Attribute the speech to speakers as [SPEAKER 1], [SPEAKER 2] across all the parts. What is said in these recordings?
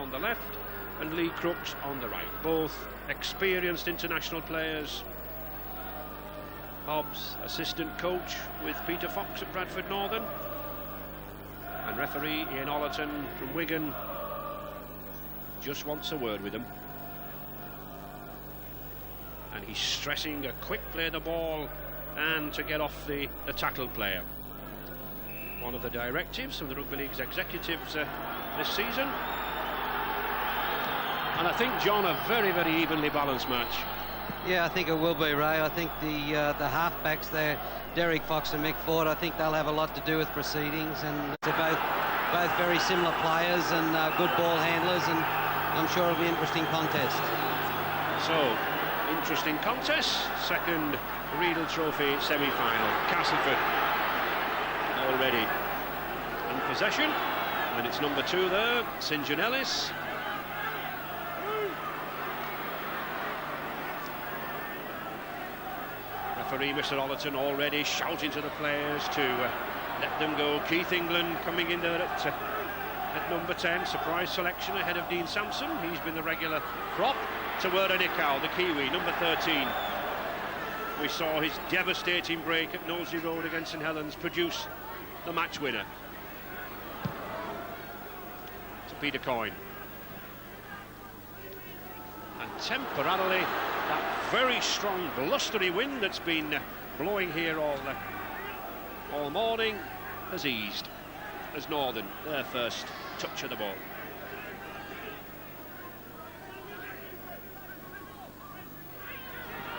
[SPEAKER 1] on the left and Lee Crooks on the right. Both experienced international players. Hobbs, assistant coach with Peter Fox at Bradford Northern. And referee Ian Ollerton from Wigan just wants a word with him. And he's stressing a quick play of the ball and to get off the tackled player. One of the directives from the Rugby League's executives this season. And I think, John, a very, very evenly balanced match.
[SPEAKER 2] Yeah, I think it will be, Ray. I think the halfbacks there, Derek Fox and Mick Ford, I think they'll have a lot to do with proceedings, and they're both very similar players and good ball handlers, and I'm sure it'll be an interesting contest. So,
[SPEAKER 1] interesting contest. Second Regal Trophy semi-final. Castleford already in possession, and it's number 2 there, St John Ellis. Referee Mr Ollerton already shouting to the players to let them go. Keith England coming in there at number 10, surprise selection ahead of Dean Sampson. He's been the regular prop. Tawera Nikau, the Kiwi, number 13. We saw his devastating break at Knowsley Road against St Helens produce the match winner. To Peter Coyne. And temporarily, that very strong blustery wind that's been blowing here all morning has eased as Northern, their first touch of the ball.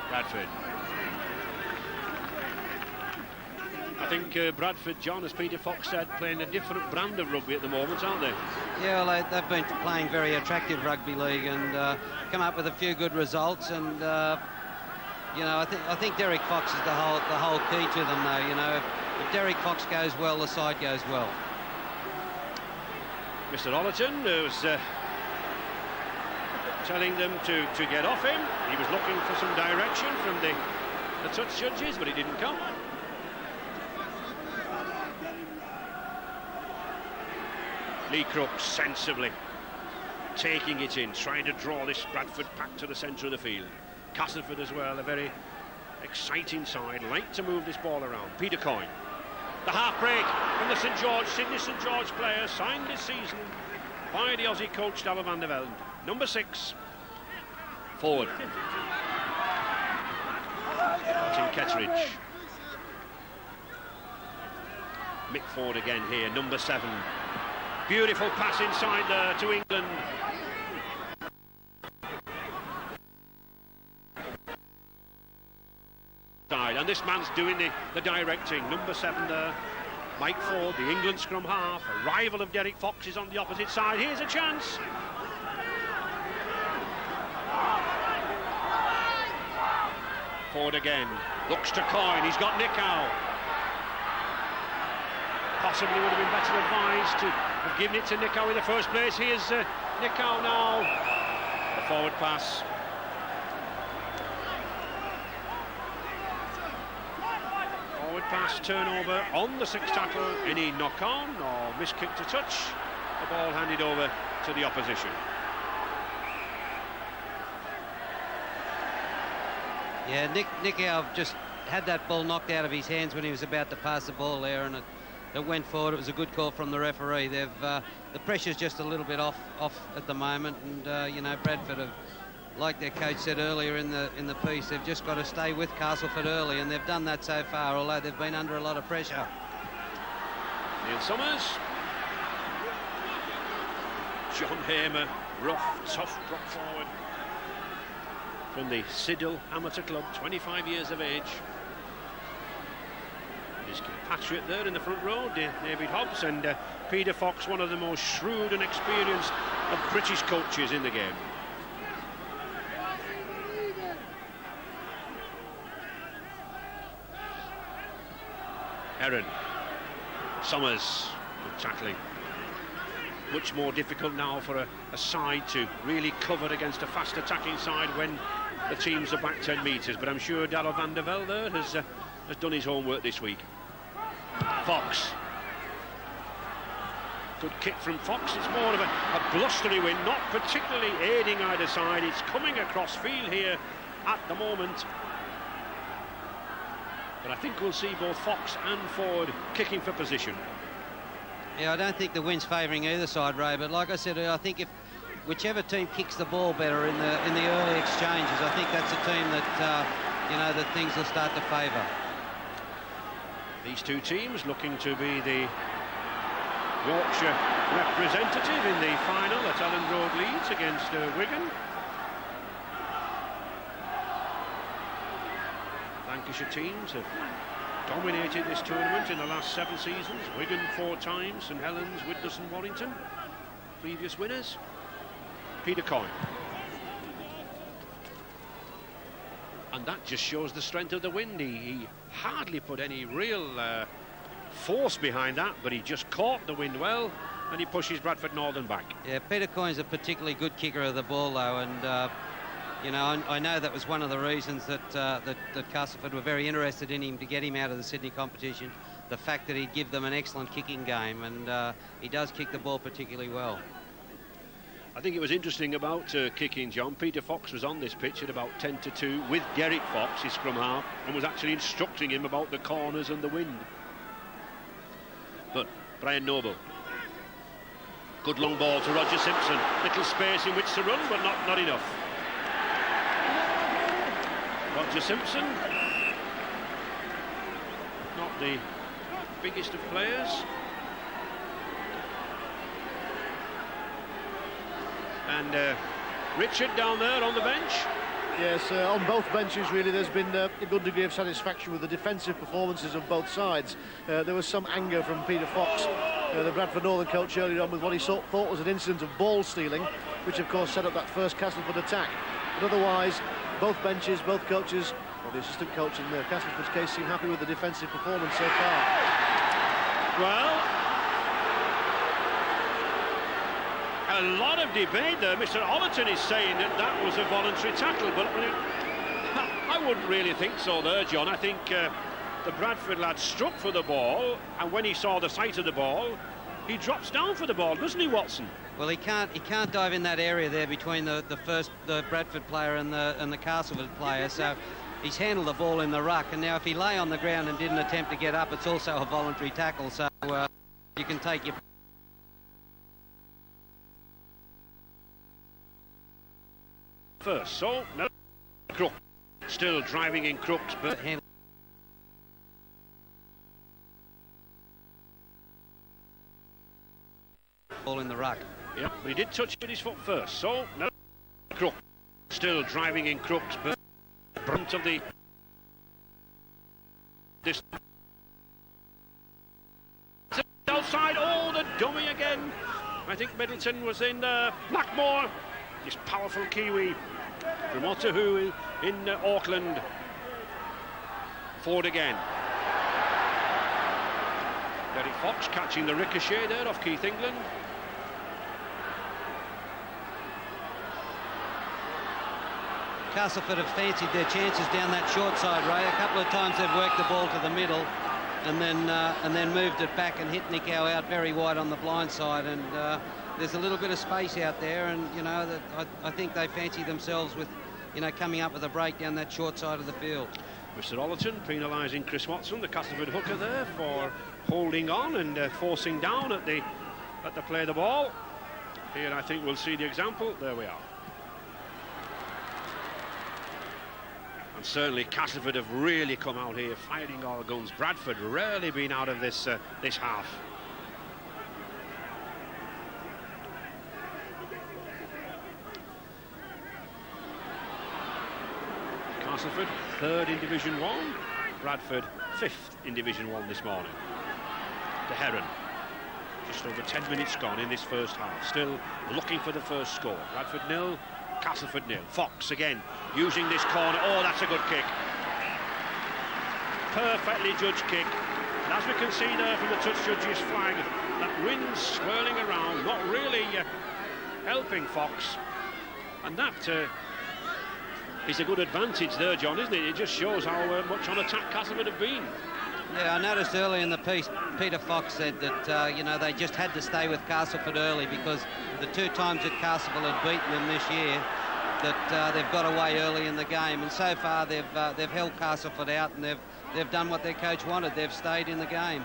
[SPEAKER 1] Bradford. I think Bradford, John, as Peter Fox said, playing a different brand of rugby at the moment, aren't they?
[SPEAKER 2] Yeah, well, they've been playing very attractive rugby league and come up with a few good results. And you know, I think Derek Fox is the whole key to them, though. You know, if Derek Fox goes well, the side goes well.
[SPEAKER 1] Mr Ollerton, who's telling them to get off him. He was looking for some direction from the touch judges, but he didn't come. Lee Crooks sensibly taking it in, trying to draw this Bradford pack to the centre of the field. Castleford as well, a very exciting side, like to move this ball around. Peter Coyne. The half break from the Sydney St George player, signed this season by the Aussie coach Darryl van der Velde. Number 6, forward. Martin Kettridge. Mick Ford again here, number 7. Beautiful pass inside there to England. And this man's doing the directing. Number 7 there, Mike Ford, the England scrum half, a rival of Derek Fox, is on the opposite side. Here's a chance. Ford again, looks to Coyne, he's got Nikau. Possibly would have been better advised to have given it to Nikau in the first place. Here's Nikau now. The forward pass. Forward pass, turnover on the 6th tackle. Any knock on or miskick to touch. The ball handed over to the opposition.
[SPEAKER 2] Yeah, Nikau just had that ball knocked out of his hands when he was about to pass the ball there, and it went forward. It was a good call from the referee. They've the pressure's just a little bit off at the moment, and you know, Bradford have, like their coach said earlier in the piece, they've just got to stay with Castleford early, and they've done that so far, although they've been under a lot of pressure.
[SPEAKER 1] Neil Summers. John Hamer, rough, tough drop forward from the Siddle Amateur Club, 25 years of age. His compatriot there in the front row, David Hobbs, and Peter Fox, one of the most shrewd and experienced of British coaches in the game. Heron, Summers, good tackling. Much more difficult now for a side to really cover against a fast attacking side when the teams are back 10 metres, but I'm sure Darryl van der Velde has done his homework this week. Fox. Good kick from Fox. It's more of a blustery wind, not particularly aiding either side. It's coming across field here at the moment. But I think we'll see both Fox and Ford kicking for position.
[SPEAKER 2] Yeah, I don't think the wind's favouring either side, Ray, but like I said, I think if whichever team kicks the ball better in the early exchanges, I think that's a team that that things will start to favour.
[SPEAKER 1] These two teams looking to be the Yorkshire representative in the final at Ellen Road, Leeds against Wigan. Lancashire teams have dominated this tournament in the last 7 seasons. Wigan 4 times, St Helens, Widnes and Warrington, previous winners. Peter Coyne. And that just shows the strength of the wind. He hardly put any real force behind that, but he just caught the wind well, and he pushes Bradford Northern back. Yeah,
[SPEAKER 2] Peter Coyne's a particularly good kicker of the ball, though, and I know that was one of the reasons that Castleford were very interested in him to get him out of the Sydney competition. The fact that he'd give them an excellent kicking game, and he does kick the ball particularly well.
[SPEAKER 1] I think it was interesting about kicking, John. Peter Fox was on this pitch at about 10-2 with Derek Fox, his scrum half, and was actually instructing him about the corners and the wind. But Brian Noble. Good long ball to Roger Simpson. Little space in which to run, but not enough. Roger Simpson, not the biggest of players. And Richard down there on the bench.
[SPEAKER 3] Yes, on both benches really there's been a good degree of satisfaction with the defensive performances of both sides. There was some anger from Peter Fox, the Bradford Northern coach, earlier on with what he thought was an incident of ball stealing, which of course set up that first Castleford attack. But otherwise, both benches, both coaches, or the assistant coach in Castleford's case, seem happy with the defensive performance so far.
[SPEAKER 1] Well, a lot of debate there. Mr. Ollerton is saying that was a voluntary tackle, but I wouldn't really think so there, John. I think the Bradford lad struck for the ball, and when he saw the sight of the ball, he drops down for the ball, doesn't he, Watson?
[SPEAKER 2] Well, he can't dive in that area there between the Bradford player and the Castleford player, so he's handled the ball in the ruck, and now if he lay on the ground and didn't attempt to get up, it's also a voluntary tackle, so you can take your
[SPEAKER 1] first. So no, Crook still driving in Crooks, but
[SPEAKER 2] ball in the ruck.
[SPEAKER 1] Yeah, but he did touch it with his foot first. So no, Crook still driving in Crooks, but brunt of the this outside. Oh, the dummy again. I think Middleton was in Blackmore. This powerful Kiwi from Otahu in Auckland. Ford again. Derek Fox catching the ricochet there off Keith England.
[SPEAKER 2] Castleford have fancied their chances down that short side, Ray. A couple of times they've worked the ball to the middle and then moved it back and hit Nicow out very wide on the blind side, and there's a little bit of space out there, and I think they fancy themselves with coming up with a break down that short side of the field.
[SPEAKER 1] Mr. Ollerton penalising Chris Watson, the Castleford hooker there, for holding on and forcing down at the play of the ball. Here I think we'll see the example. There we are. And certainly Castleford have really come out here firing all guns. Bradford rarely been out of this half. Castleford 3rd in Division 1, Bradford 5th in Division 1 this morning. De Heron, just over 10 minutes gone in this first half, still looking for the first score. Bradford 0, Castleford 0. Fox again using this corner. Oh, that's a good kick. Perfectly judged kick. And as we can see there from the touch judge's flag, that wind swirling around, not really helping Fox. And that is a good advantage there, John, isn't it? It just shows how much on attack Castleford have been.
[SPEAKER 2] Yeah, I noticed early in the piece, Peter Fox said that, you know, they just had to stay with Castleford early because the 2 times that Castleford had beaten them this year, that they've got away early in the game. And so far, they've held Castleford out, and they've done what their coach wanted. They've stayed in the game.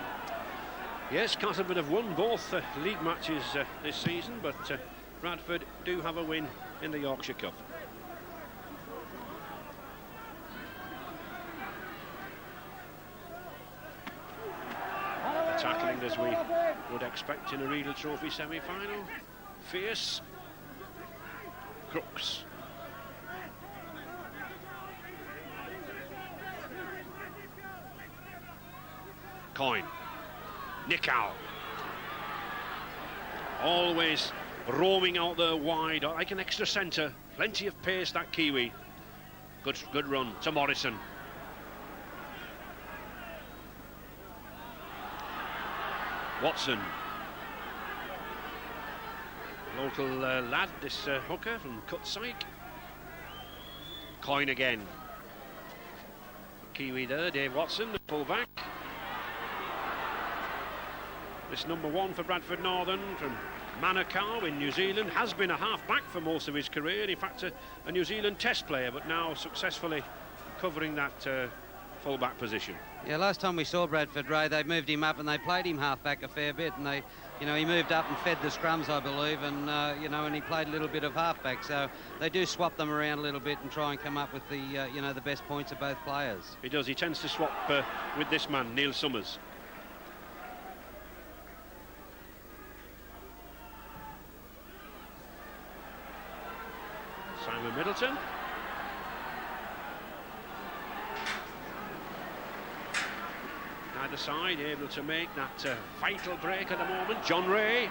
[SPEAKER 1] Yes, Castleford have won both league matches this season, but Bradford do have a win in the Yorkshire Cup. Tackling as we would expect in a Regal Trophy semi-final. Fierce. Crooks. Coyne. Nickow. Always roaming out there wide, like an extra centre. Plenty of pace, that Kiwi. Good run to Morrison. Watson. Local lad, this hooker from Cutsike. Coyne again. Kiwi there, Dave Watson, the full-back. This number 1 for Bradford Northern from Manukau in New Zealand has been a half-back for most of his career. In fact, a New Zealand Test player, but now successfully covering that full-back position.
[SPEAKER 2] Yeah, last time we saw Bradford, Ray, they moved him up and they played him half-back a fair bit, and they, you know, he moved up and fed the scrums, I believe, and you know, and he played a little bit of half-back. So they do swap them around a little bit and try and come up with the, you know, the best points of both players.
[SPEAKER 1] He does. He tends to swap with this man, Neil Summers. Simon Middleton. Either side able to make that vital break at the moment. John Ray.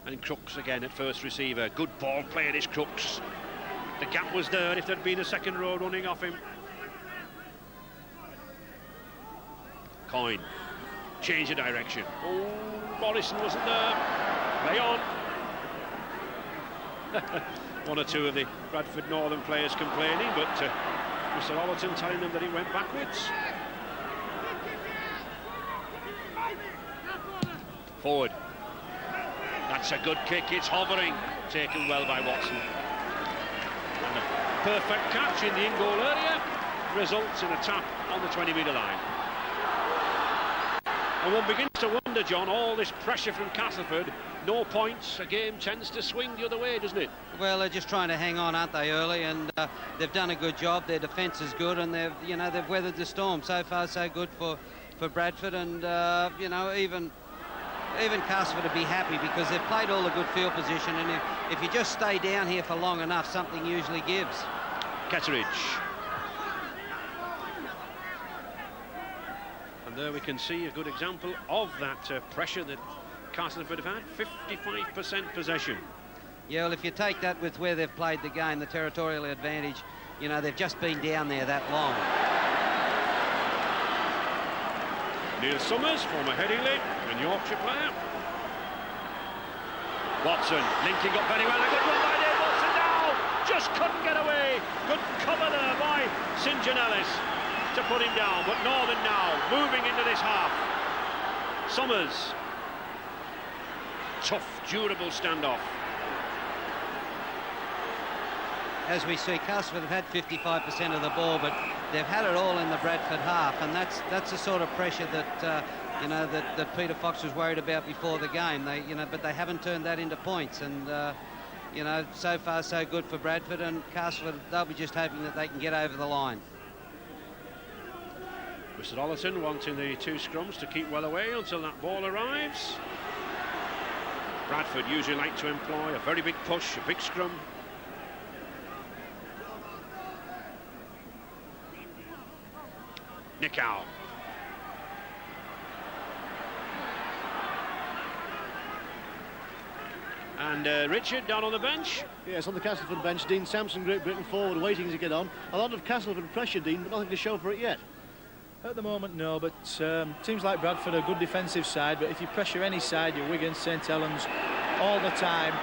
[SPEAKER 1] And Crooks again at first receiver. Good ball play, this Crooks. The gap was there if there'd been a second row running off him. Coyne. Change of direction. Oh, Morrison wasn't there. Play on. One or two of the Bradford Northern players complaining, but Mr. Ollerton telling them that he went backwards. Forward. That's a good kick. It's hovering. Taken well by Watson. And a perfect catch in the in-goal area results in a tap on the 20-metre line. And one begins to wonder, John, all this pressure from Castleford, no points, a game tends to swing the other way, doesn't it?
[SPEAKER 2] Well, they're just trying to hang on, aren't they, early, and they've done a good job. Their defence is good, and they've weathered the storm. So far, so good for Bradford, and you know, even Castleford would be happy because they've played all the good field position, and if you just stay down here for long enough, something usually gives.
[SPEAKER 1] Ketteridge. And there we can see a good example of that pressure that Castleford have had. 55% possession.
[SPEAKER 2] Yeah, well, if you take that with where they've played the game, the territorial advantage, you know, they've just been down there that long.
[SPEAKER 1] Neil Summers, former Headingley and Yorkshire player. Watson linking up very well. A good run by Dave Watson now. Just couldn't get away. Good cover there by St. John Ellis to put him down, but Northern now moving into this half. Summers. Tough, durable standoff.
[SPEAKER 2] As we see, Castleford have had 55% of the ball, but they've had it all in the Bradford half, and that's the sort of pressure that you know, that Peter Fox was worried about before the game. But they haven't turned that into points, and you know, so far so good for Bradford, and Castleford, they'll be just hoping that they can get over the line.
[SPEAKER 1] Mr. Ollerton wanting the two scrums to keep well away until that ball arrives. Bradford usually like to employ a very big push, a big scrum. Nickow. And Richard down on the bench.
[SPEAKER 3] Yes, on the Castleford bench, Dean Sampson, Great Britain forward, waiting to get on. A lot of Castleford pressure, Dean, but nothing to show for it yet.
[SPEAKER 4] At the moment, no, but teams like Bradford are a good defensive side, but if you pressure any side, your Wigan, St Helens, all the time,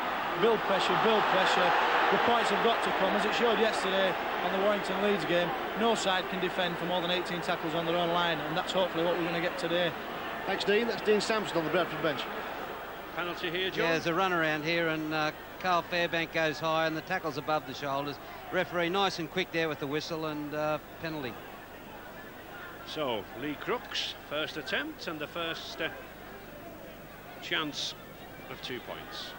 [SPEAKER 4] build pressure, the points have got to come. As it showed yesterday, on the Warrington Leeds game, no side can defend for more than 18 tackles on their own line, and that's hopefully what we're going to get today.
[SPEAKER 3] Thanks, Dean. That's Dean Sampson on the Bradford bench.
[SPEAKER 1] Penalty here, John.
[SPEAKER 2] Yeah, there's a run around here, and Carl Fairbank goes high, and the tackle's above the shoulders. Referee nice and quick there with the whistle, and penalty.
[SPEAKER 1] So, Lee Crooks, first attempt and the first chance of 2 points.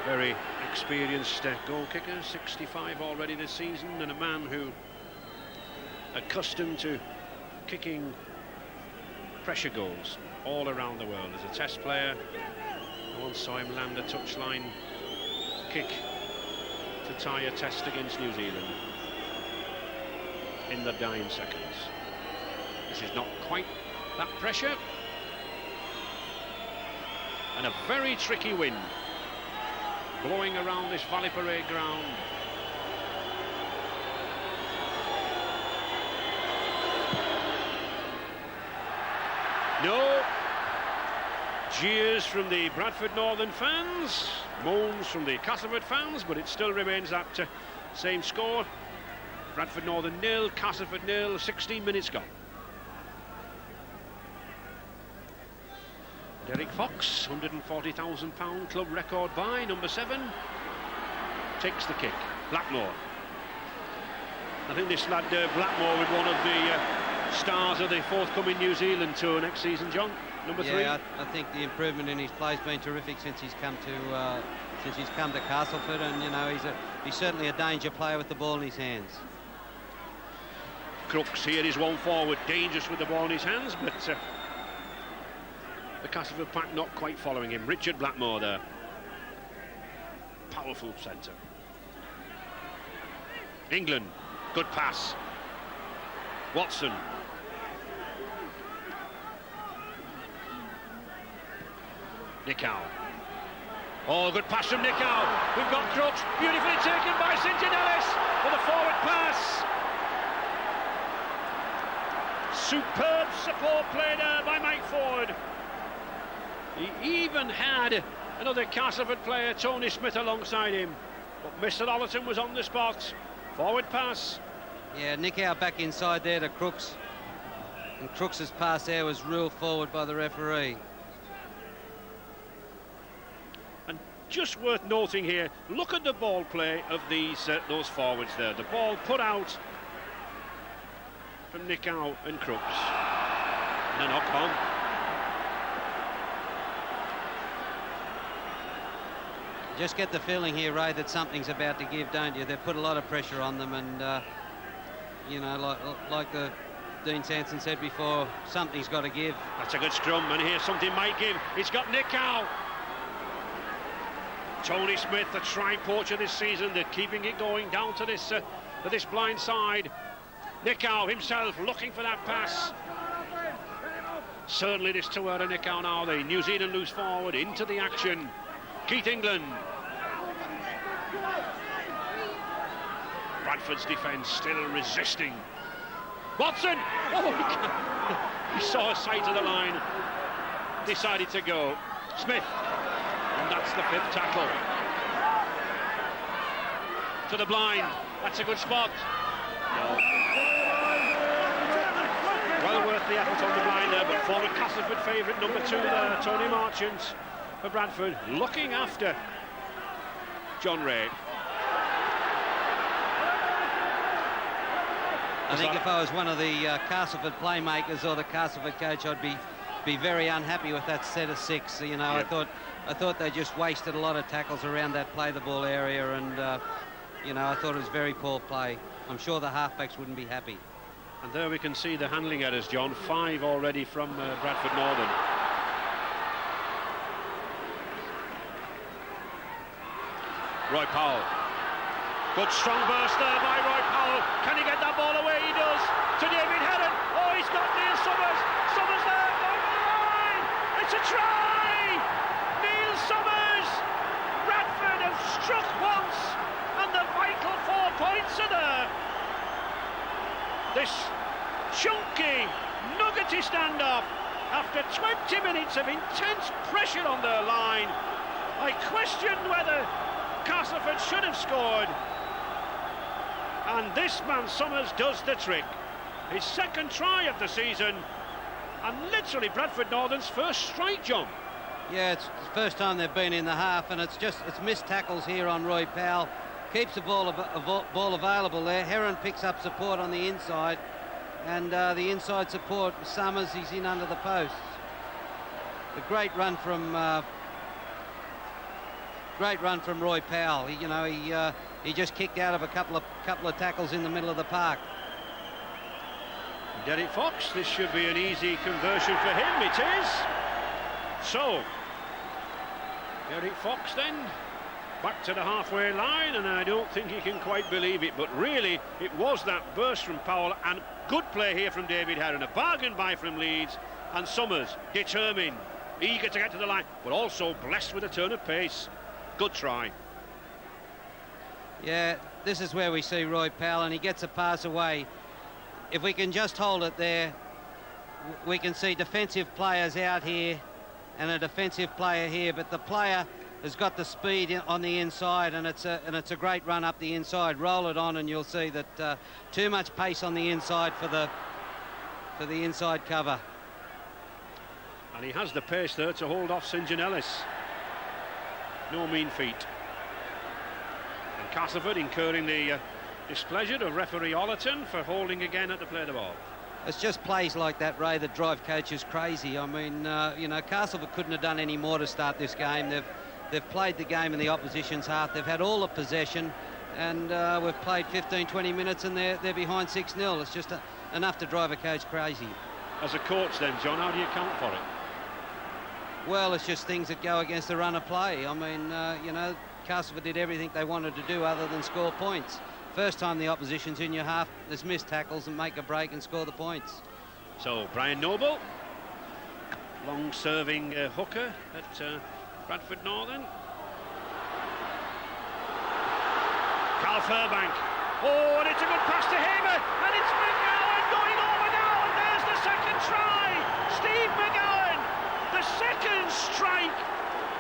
[SPEAKER 1] Very experienced goal kicker, 65 already this season, and a man who accustomed to kicking pressure goals all around the world. As a test player, I once saw him land a touchline kick to tie a test against New Zealand in the dying seconds. This is not quite that pressure, and a very tricky wind blowing around this Valley Parade ground. No. Jeers from the Bradford Northern fans, moans from the Castleford fans, but it still remains that same score. Bradford Northern 0, Castleford 0, 16 minutes gone. Derek Fox, £140,000 club record buy, number 7, takes the kick. Blackmore. I think this lad Blackmore will be one of the stars of the forthcoming New Zealand tour next season, John. Number 3.
[SPEAKER 2] Yeah, I think the improvement in his play's been terrific since he's come to Castleford, and you know he's certainly a danger player with the ball in his hands.
[SPEAKER 1] Crooks here is one forward, dangerous with the ball in his hands, but the Castleford pack not quite following him. Richard Blackmore there. Powerful centre. England, good pass. Watson. Nicow. Oh, good pass from Nicow. We've got Crooks, beautifully taken by St. Ellis for the forward pass. Superb support play there by Mike Ford. He even had another Castleford player, Tony Smith, alongside him, but Mr. Ollerton was on the spot. Forward pass.
[SPEAKER 2] Yeah, Nicow back inside there to Crooks, and Crooks's pass there was ruled forward by the referee.
[SPEAKER 1] And just worth noting here, look at the ball play of those forwards there. The ball put out from Nicow and Crooks. And a knock on.
[SPEAKER 2] Just get the feeling here, Ray, that something's about to give, don't you? They've put a lot of pressure on them, and you know, like the Dean Sanson said before, something's got to give.
[SPEAKER 1] That's a good scrum, and here something might give. It's got Nicow. Tony Smith, the try-poacher this season, they're keeping it going down to this blind side. Nicow himself looking for that pass. Certainly this two out of Nicow now. The New Zealand loose forward into the action. Keith England. Bradford's defence still resisting. Watson! Oh, he saw a sight of the line. Decided to go. Smith. And that's the 5th tackle. To the blind. That's a good spot. No. Well worth the effort on the blind there, but former Castleford favourite number 2 there, Tony Marchant for Bradford, looking after John Ray.
[SPEAKER 2] I think if I was one of the Castleford playmakers or the Castleford coach, I'd be very unhappy with that set of 6. You know, yep. I thought they just wasted a lot of tackles around that play the ball area, and you know, I thought it was very poor play. I'm sure the halfbacks wouldn't be happy.
[SPEAKER 1] And there we can see the handling errors, John. 5 already from Bradford Northern. Roy Powell. Good strong burst there by Roy Powell. Can he get that ball away? He does. To David Heron. Oh, he's got Neil Summers. Summers there, going to the line. It's a try. Neil Summers. Bradford have struck once, and the vital 4 points are there. This chunky, nuggety standoff after 20 minutes of intense pressure on their line. I questioned whether Castleford should have scored. And this man Summers does the trick. His second try of the season, and literally Bradford Northern's first strike, John.
[SPEAKER 2] Yeah, it's the first time they've been in the half, and it's missed tackles here on Roy Powell. Keeps the ball available there. Heron picks up support on the inside, and the inside support, Summers, he's in under the posts. A great run from Roy Powell. He just kicked out of a couple of tackles in the middle of the park.
[SPEAKER 1] Derek Fox, this should be an easy conversion for him. It is. So, Derek Fox then back to the halfway line, and I don't think he can quite believe it, but really it was that burst from Powell, and good play here from David Heron. A bargain buy from Leeds, and Summers determined, eager to get to the line, but also blessed with a turn of pace. Good try.
[SPEAKER 2] Yeah, this is where we see Roy Powell, and he gets a pass away. If we can just hold it there, we can see defensive players out here and a defensive player here, but the player has got the speed on the inside, and it's a great run up the inside. Roll it on, and you'll see that too much pace on the inside for the inside cover.
[SPEAKER 1] And he has the pace there to hold off St John Ellis. No mean feat. And Castleford incurring the displeasure of referee Ollerton for holding again at the play of the ball.
[SPEAKER 2] It's just plays like that, Ray, that drive coaches crazy. I mean, Castleford couldn't have done any more to start this game. They've played the game in the opposition's half. They've had all the possession, and we've played 15-20 minutes, and they're behind 6-0. It's just enough to drive a coach crazy.
[SPEAKER 1] As a coach then, John, how do you account for it?
[SPEAKER 2] Well, it's just things that go against the run of play. I mean, Castleford did everything they wanted to do other than score points. First time the opposition's in your half, there's missed tackles and make a break and score the points.
[SPEAKER 1] So, Brian Noble, long-serving hooker at Bradford Northern. Carl Furbank. Oh, and it's a good pass to Hamer, and it's McGowan going over now, and there's the second try. Steve McGowan, the second strike,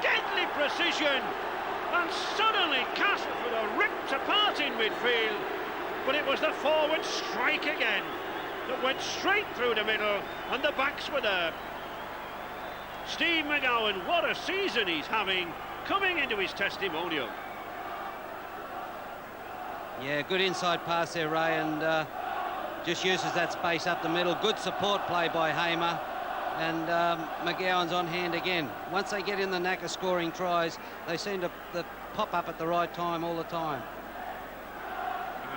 [SPEAKER 1] deadly precision, and suddenly Castleford are ripped apart in midfield, but it was the forward strike again that went straight through the middle, and the backs were there. Steve McGowan, what a season he's having, coming into his testimonial.
[SPEAKER 2] Yeah, good inside pass there, Ray, and just uses that space up the middle. Good support play by Hamer, and McGowan's on hand again. Once they get in the knack of scoring tries, they seem to pop up at the right time all the time.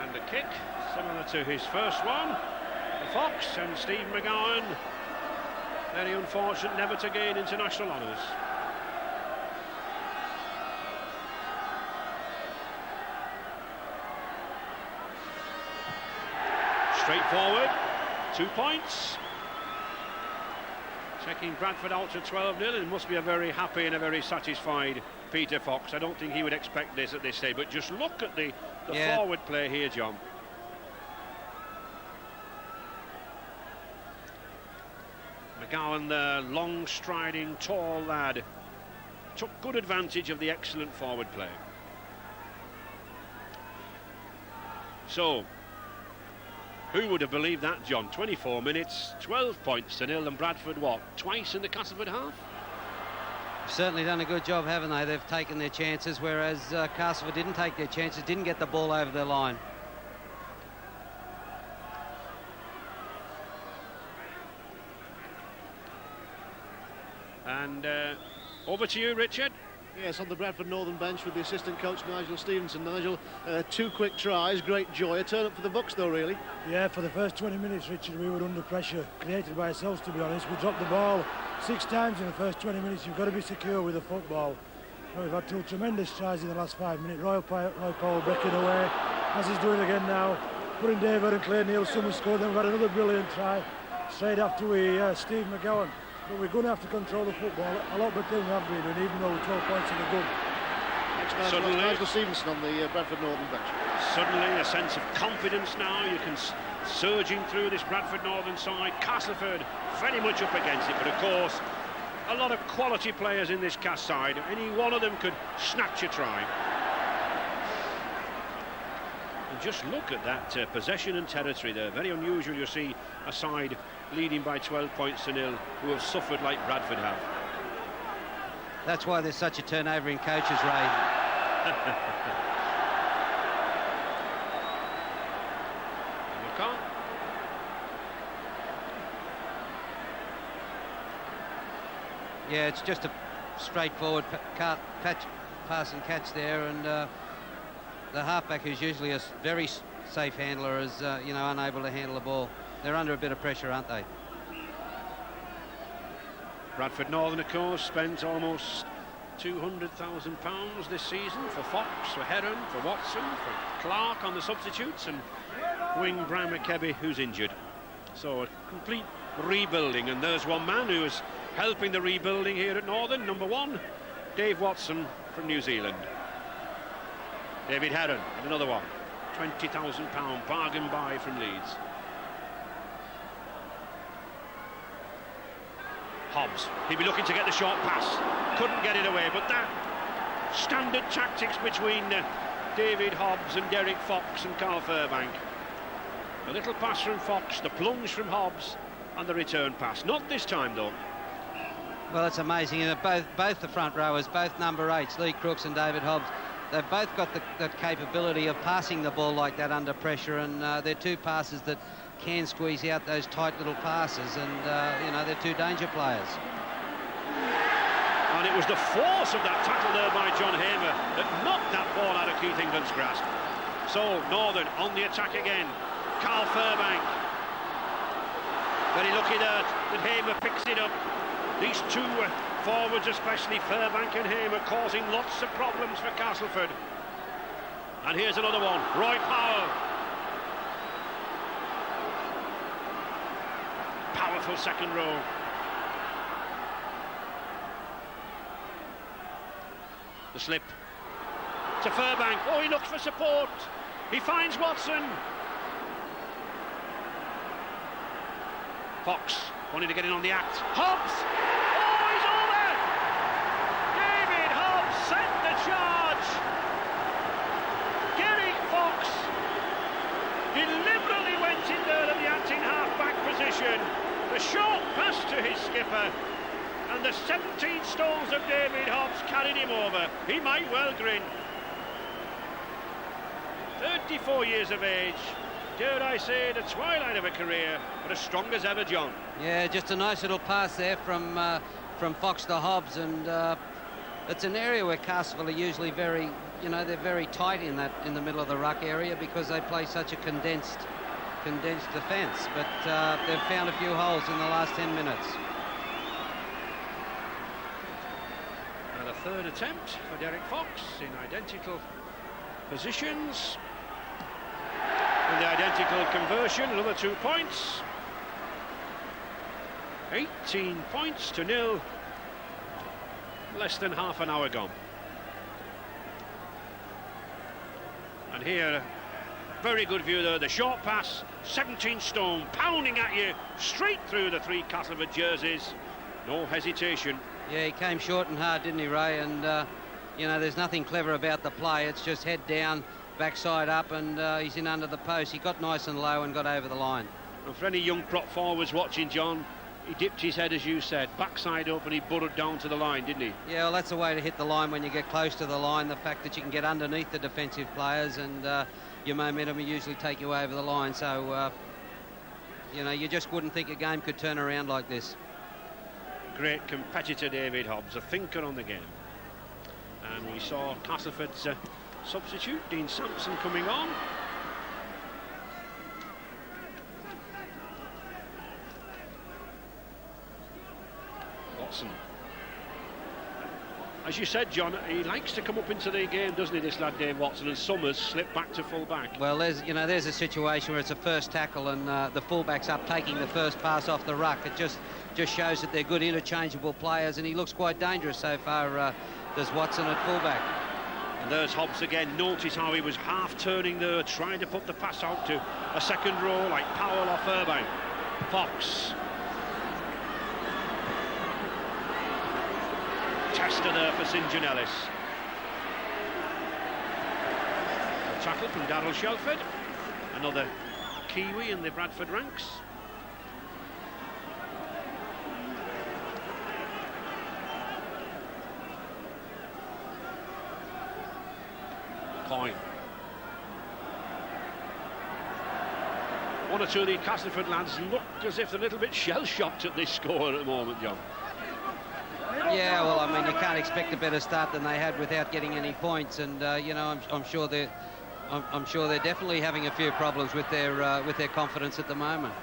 [SPEAKER 1] And a kick similar to his first one. The Fox and Steve McGowan, very unfortunate never to gain international honours. Straightforward, 2 points. Taking Bradford out to 12-0, it must be a very happy and a very satisfied Peter Fox. I don't think he would expect this at this stage, but just look at the forward play here, John. McGowan, the long-striding, tall lad, took good advantage of the excellent forward play. So, who would have believed that, John? 24 minutes, 12 points to 0, and Bradford, what, twice in the Castleford half?
[SPEAKER 2] Certainly done a good job, haven't they? They've taken their chances, whereas Castleford didn't take their chances, didn't get the ball over their line.
[SPEAKER 1] And over to you, Richard.
[SPEAKER 3] Yes, on the Bradford Northern bench with the assistant coach Nigel Stevenson. Nigel, 2 quick tries, great joy. A turn up for the Bucks though, really.
[SPEAKER 5] Yeah, for the first 20 minutes, Richard, we were under pressure, created by ourselves, to be honest. We dropped the ball 6 times in the first 20 minutes. You've got to be secure with the football. Well, we've had 2 tremendous tries in the last 5 minutes. Roy Powell breaking away, as he's doing again now. Putting David and Clay Neil, someone scored. Then we've had another brilliant try straight after Steve McGowan. But we're going to have to control the football a lot better than we have been doing, even though we're 12 points in the good.
[SPEAKER 3] Suddenly, Nigel Stevenson on the Bradford Northern bench.
[SPEAKER 1] Suddenly a sense of confidence now. You can surging through this Bradford Northern side. Castleford very much up against it, but of course a lot of quality players in this Cas side. Any one of them could snatch a try. And just look at that possession and territory there. Very unusual. You see a side leading by 12 points to nil who have suffered like Bradford have.
[SPEAKER 2] That's why there's such a turnover in coaches, Ray. Yeah, it's just a straightforward pass and catch there, and the halfback, who's usually a very safe handler, is you know, unable to handle the ball. They're under a bit of pressure, aren't they?
[SPEAKER 1] Bradford Northern, of course, spent almost £200,000 this season for Fox, for Heron, for Watson, for Clark on the substitutes, and wing Brian McKebby, who's injured. So a complete rebuilding, and there's one man who is helping the rebuilding here at Northern, number 1, Dave Watson from New Zealand. David Heron, and another one, £20,000 bargain buy from Leeds. Hobbs, he'd be looking to get the short pass, couldn't get it away, but that standard tactics between David Hobbs and Derek Fox and Carl Furbank. A little pass from Fox, the plunge from Hobbs, and the return pass. Not this time, though.
[SPEAKER 2] Well, it's amazing. You know, both the front rowers, both number 8s, Lee Crooks and David Hobbs, they've both got that capability of passing the ball like that under pressure, and they're two passes that can squeeze out those tight little passes, and you know, they're two danger players.
[SPEAKER 1] And it was the force of that tackle there by John Hamer that knocked that ball out of Keith England's grasp. So Northern on the attack again. Carl Furbank, very lucky that Hamer picks it up. These two forwards, especially Furbank and Hamer, causing lots of problems for Castleford. And here's another one, Roy Powell. Powerful second row. The slip to Furbank. Oh, he looks for support. He finds Watson. Fox wanting to get in on the act. Hobbs! Oh, he's over! David Hobbs sent the charge. Derek Fox deliberately went in there at the acting half-back position. The short pass to his skipper, and the 17 stones of David Hobbs carried him over. He might well grin. 34 years of age. Dare I say, the twilight of a career, but as strong as ever, John.
[SPEAKER 2] Yeah, just a nice little pass there from Fox to Hobbs, and it's an area where Castleford are usually very, you know, they're very tight in the middle of the ruck area because they play such a condensed defence. But they've found a few holes in the last 10 minutes.
[SPEAKER 1] And a third attempt for Derek Fox in identical positions. And the identical conversion, another 2 points. 18 points to nil. Less than half an hour gone. And here, very good view there. The short pass, 17 stone, pounding at you, straight through the 3 Castleford jerseys. No hesitation.
[SPEAKER 2] Yeah, he came short and hard, didn't he, Ray? And, you know, there's nothing clever about the play. It's just head down, backside up, and he's in under the post. He got nice and low and got over the line.
[SPEAKER 1] And for any young prop forwards watching, John, he dipped his head, as you said, backside up, and he burrowed down to the line, didn't he?
[SPEAKER 2] Yeah, well, that's the way to hit the line when you get close to the line. The fact that you can get underneath the defensive players, and your momentum will usually take you over the line. So, you know, you just wouldn't think a game could turn around like this.
[SPEAKER 1] Great competitor, David Hobbs, a thinker on the game. And we saw Castleford's substitute, Dean Sampson, coming on. Watson. As you said, John, he likes to come up into the game, doesn't he, this lad Dave Watson, and Summers slip back to full back.
[SPEAKER 2] Well, there's a situation where it's a first tackle and the fullback's up taking the first pass off the ruck. It just shows that they're good interchangeable players, and he looks quite dangerous so far, does Watson at fullback.
[SPEAKER 1] And there's Hobbs again. Notice how he was half turning there, trying to put the pass out to a second row like Powell or Furbank. Fox. tester there for St John-Ellis. A tackle from Darryl Shelford, another Kiwi in the Bradford ranks. Coyne. One or two of the Castleford lads look as if they're a little bit shell-shocked at this score at the moment, John.
[SPEAKER 2] Yeah, well, I mean, you can't expect a better start than they had without getting any points, and you know, I'm sure they're definitely having a few problems with their confidence at the moment.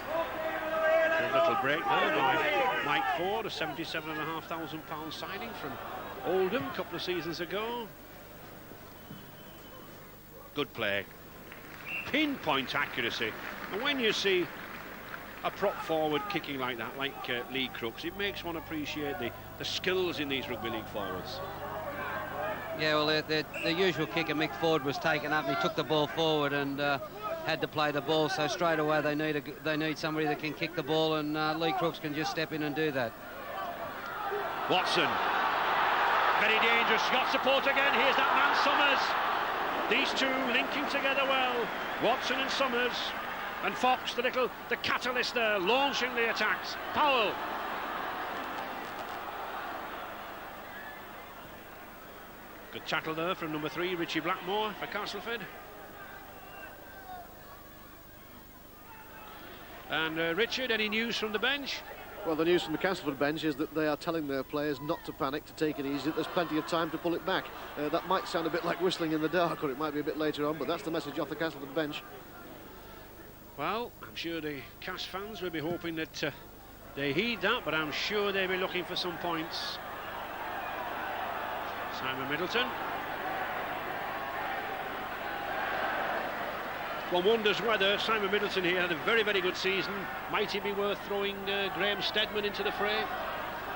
[SPEAKER 1] A little break there by Mike Ford, a £77,500 signing from Oldham a couple of seasons ago. Good play, pinpoint accuracy, and when you see a prop forward kicking like that, like Lee Crooks, it makes one appreciate the skills in these rugby league forwards.
[SPEAKER 2] Yeah, well, the usual kicker, Mick Ford, was taken up and he took the ball forward and had to play the ball, so straight away they need somebody that can kick the ball, and Lee Crooks can just step in and do that.
[SPEAKER 1] Watson, very dangerous, got support again, here's that man Summers. These two linking together well, Watson and Summers, and Fox, the catalyst there, launching the attacks. Powell. Good tackle there from number 3, Richie Blackmore for Castleford. And Richard, any news from the bench?
[SPEAKER 3] Well, the news from the Castleford bench is that they are telling their players not to panic, to take it easy. There's plenty of time to pull it back. That might sound a bit like whistling in the dark, or it might be a bit later on, but that's the message off the Castleford bench.
[SPEAKER 1] Well, I'm sure the Cas fans will be hoping that they heed that, but I'm sure they'll be looking for some points. Simon Middleton. One wonders whether Simon Middleton here had a very, very good season. Might he be worth throwing Graham Steadman into the fray?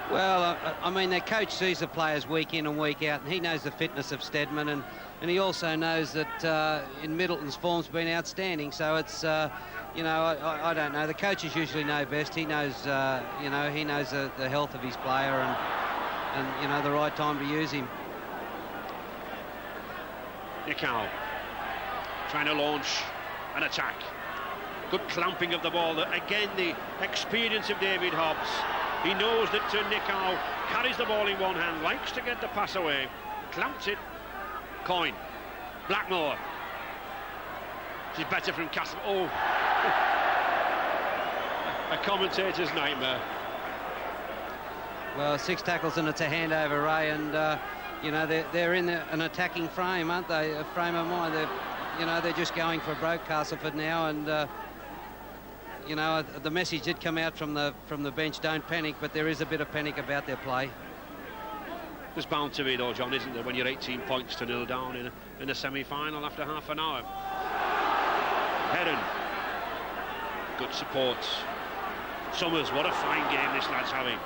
[SPEAKER 2] Well, I mean, their coach sees the players week in and week out, and he knows the fitness of Steadman, and he also knows that in Middleton's form's been outstanding. So it's, you know, I don't know. The coaches usually know best. He knows, you know, he knows the health of his player and you know, the right time to use him.
[SPEAKER 1] Nikau trying to launch an attack. Good clamping of the ball. Again, the experience of David Hobbs. He knows that Nikau carries the ball in one hand, likes to get the pass away, clamps it. Coyne, Blackmore. She's better from Castle. Oh, a commentator's nightmare.
[SPEAKER 2] Well, 6 tackles and it's a handover, Ray, and you know, they're in an attacking frame, aren't they? A frame of mind. You know, they're just going for broke, Castleford now, and you know, the message did come out from the bench, don't panic, but there is a bit of panic about their play.
[SPEAKER 1] There's bound to be though, John, isn't there, when you're 18 points to 0 down in a semi-final after half an hour. Heron, good support. Summers, what a fine game this lad's having.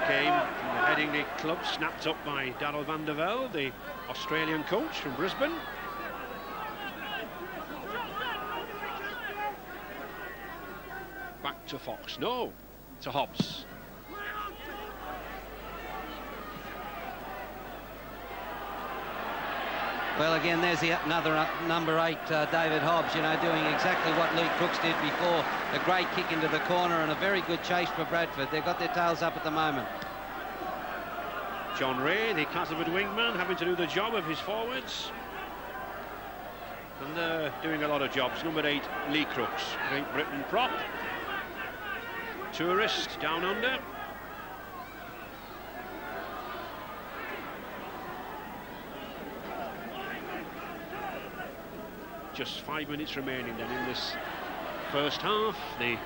[SPEAKER 1] Came from the Headingley club, snapped up by Darryl van der Velde, the Australian coach from Brisbane. Back to Fox, no, to Hobbs.
[SPEAKER 2] Well, again, there's another number 8, David Hobbs, you know, doing exactly what Lee Crooks did before. A great kick into the corner and a very good chase for Bradford. They've got their tails up at the moment.
[SPEAKER 1] John Ray, the Castleford wingman, having to do the job of his forwards. And they're doing a lot of jobs. Number 8, Lee Crooks, Great Britain prop. Tourist down under. Just 5 minutes remaining then in this first half. The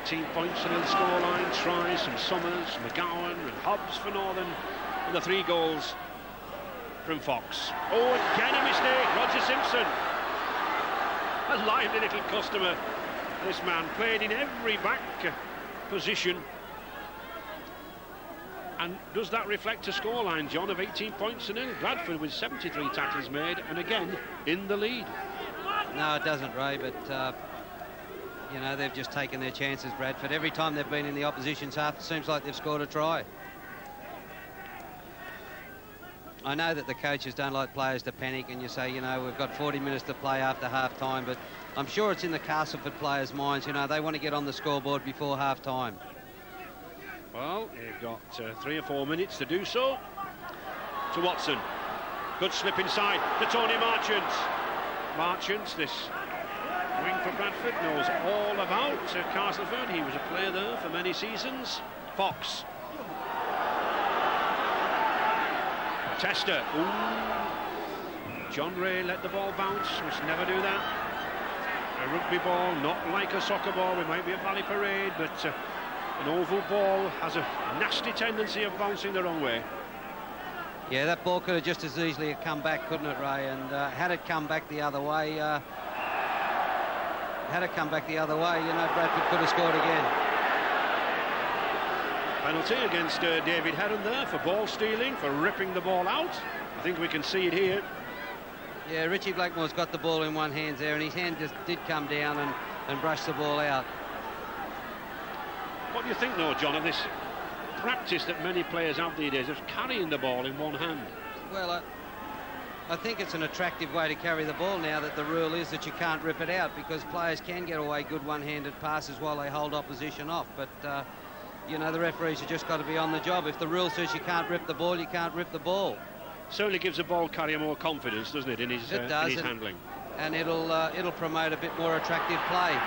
[SPEAKER 1] 18 points to the scoreline. Tries from Summers, McGowan and Hobbs for Northern, and the 3 goals from Fox. Oh, again a mistake. Roger Simpson, a lively little customer. This man played in every back position. And does that reflect a scoreline, John, of 18 points to 0? Bradford with 73 tackles made and again in the lead.
[SPEAKER 2] No, it doesn't, Ray, but You know, they've just taken their chances, Bradford. Every time they've been in the opposition's half, it seems like they've scored a try. I know that the coaches don't like players to panic, and you say, you know, we've got 40 minutes to play after half-time, but I'm sure it's in the Castleford players' minds, you know, they want to get on the scoreboard before half-time.
[SPEAKER 1] Well, they've got 3 or 4 minutes to do so. To Watson. Good slip inside to Tony Marchants. Marchants, this wing for Bradford, knows all about Castleford. He was a player there for many seasons. Fox. Tester. Ooh. John Ray let the ball bounce. Must never do that. A rugby ball, not like a soccer ball. It might be a Valley Parade, but an oval ball has a nasty tendency of bouncing the wrong way.
[SPEAKER 2] Yeah, that ball could have just as easily have come back, couldn't it, Ray? And had it come back the other way, you know, Bradford could have scored again.
[SPEAKER 1] Penalty against David Heron there for ball stealing, for ripping the ball out. I think we can see it here.
[SPEAKER 2] Yeah, Richie Blackmore's got the ball in one hand there, and his hand just did come down and brush the ball out.
[SPEAKER 1] What do you think, though, John, of this practice that many players have these days of carrying the ball in one hand?
[SPEAKER 2] Well, I think it's an attractive way to carry the ball now that the rule is that you can't rip it out, because players can get away good one-handed passes while they hold opposition off. But, you know, the referees have just got to be on the job. If the rule says you can't rip the ball, you can't rip the ball.
[SPEAKER 1] Certainly gives the ball carrier more confidence, doesn't it, in his handling.
[SPEAKER 2] And it'll promote a bit more attractive play.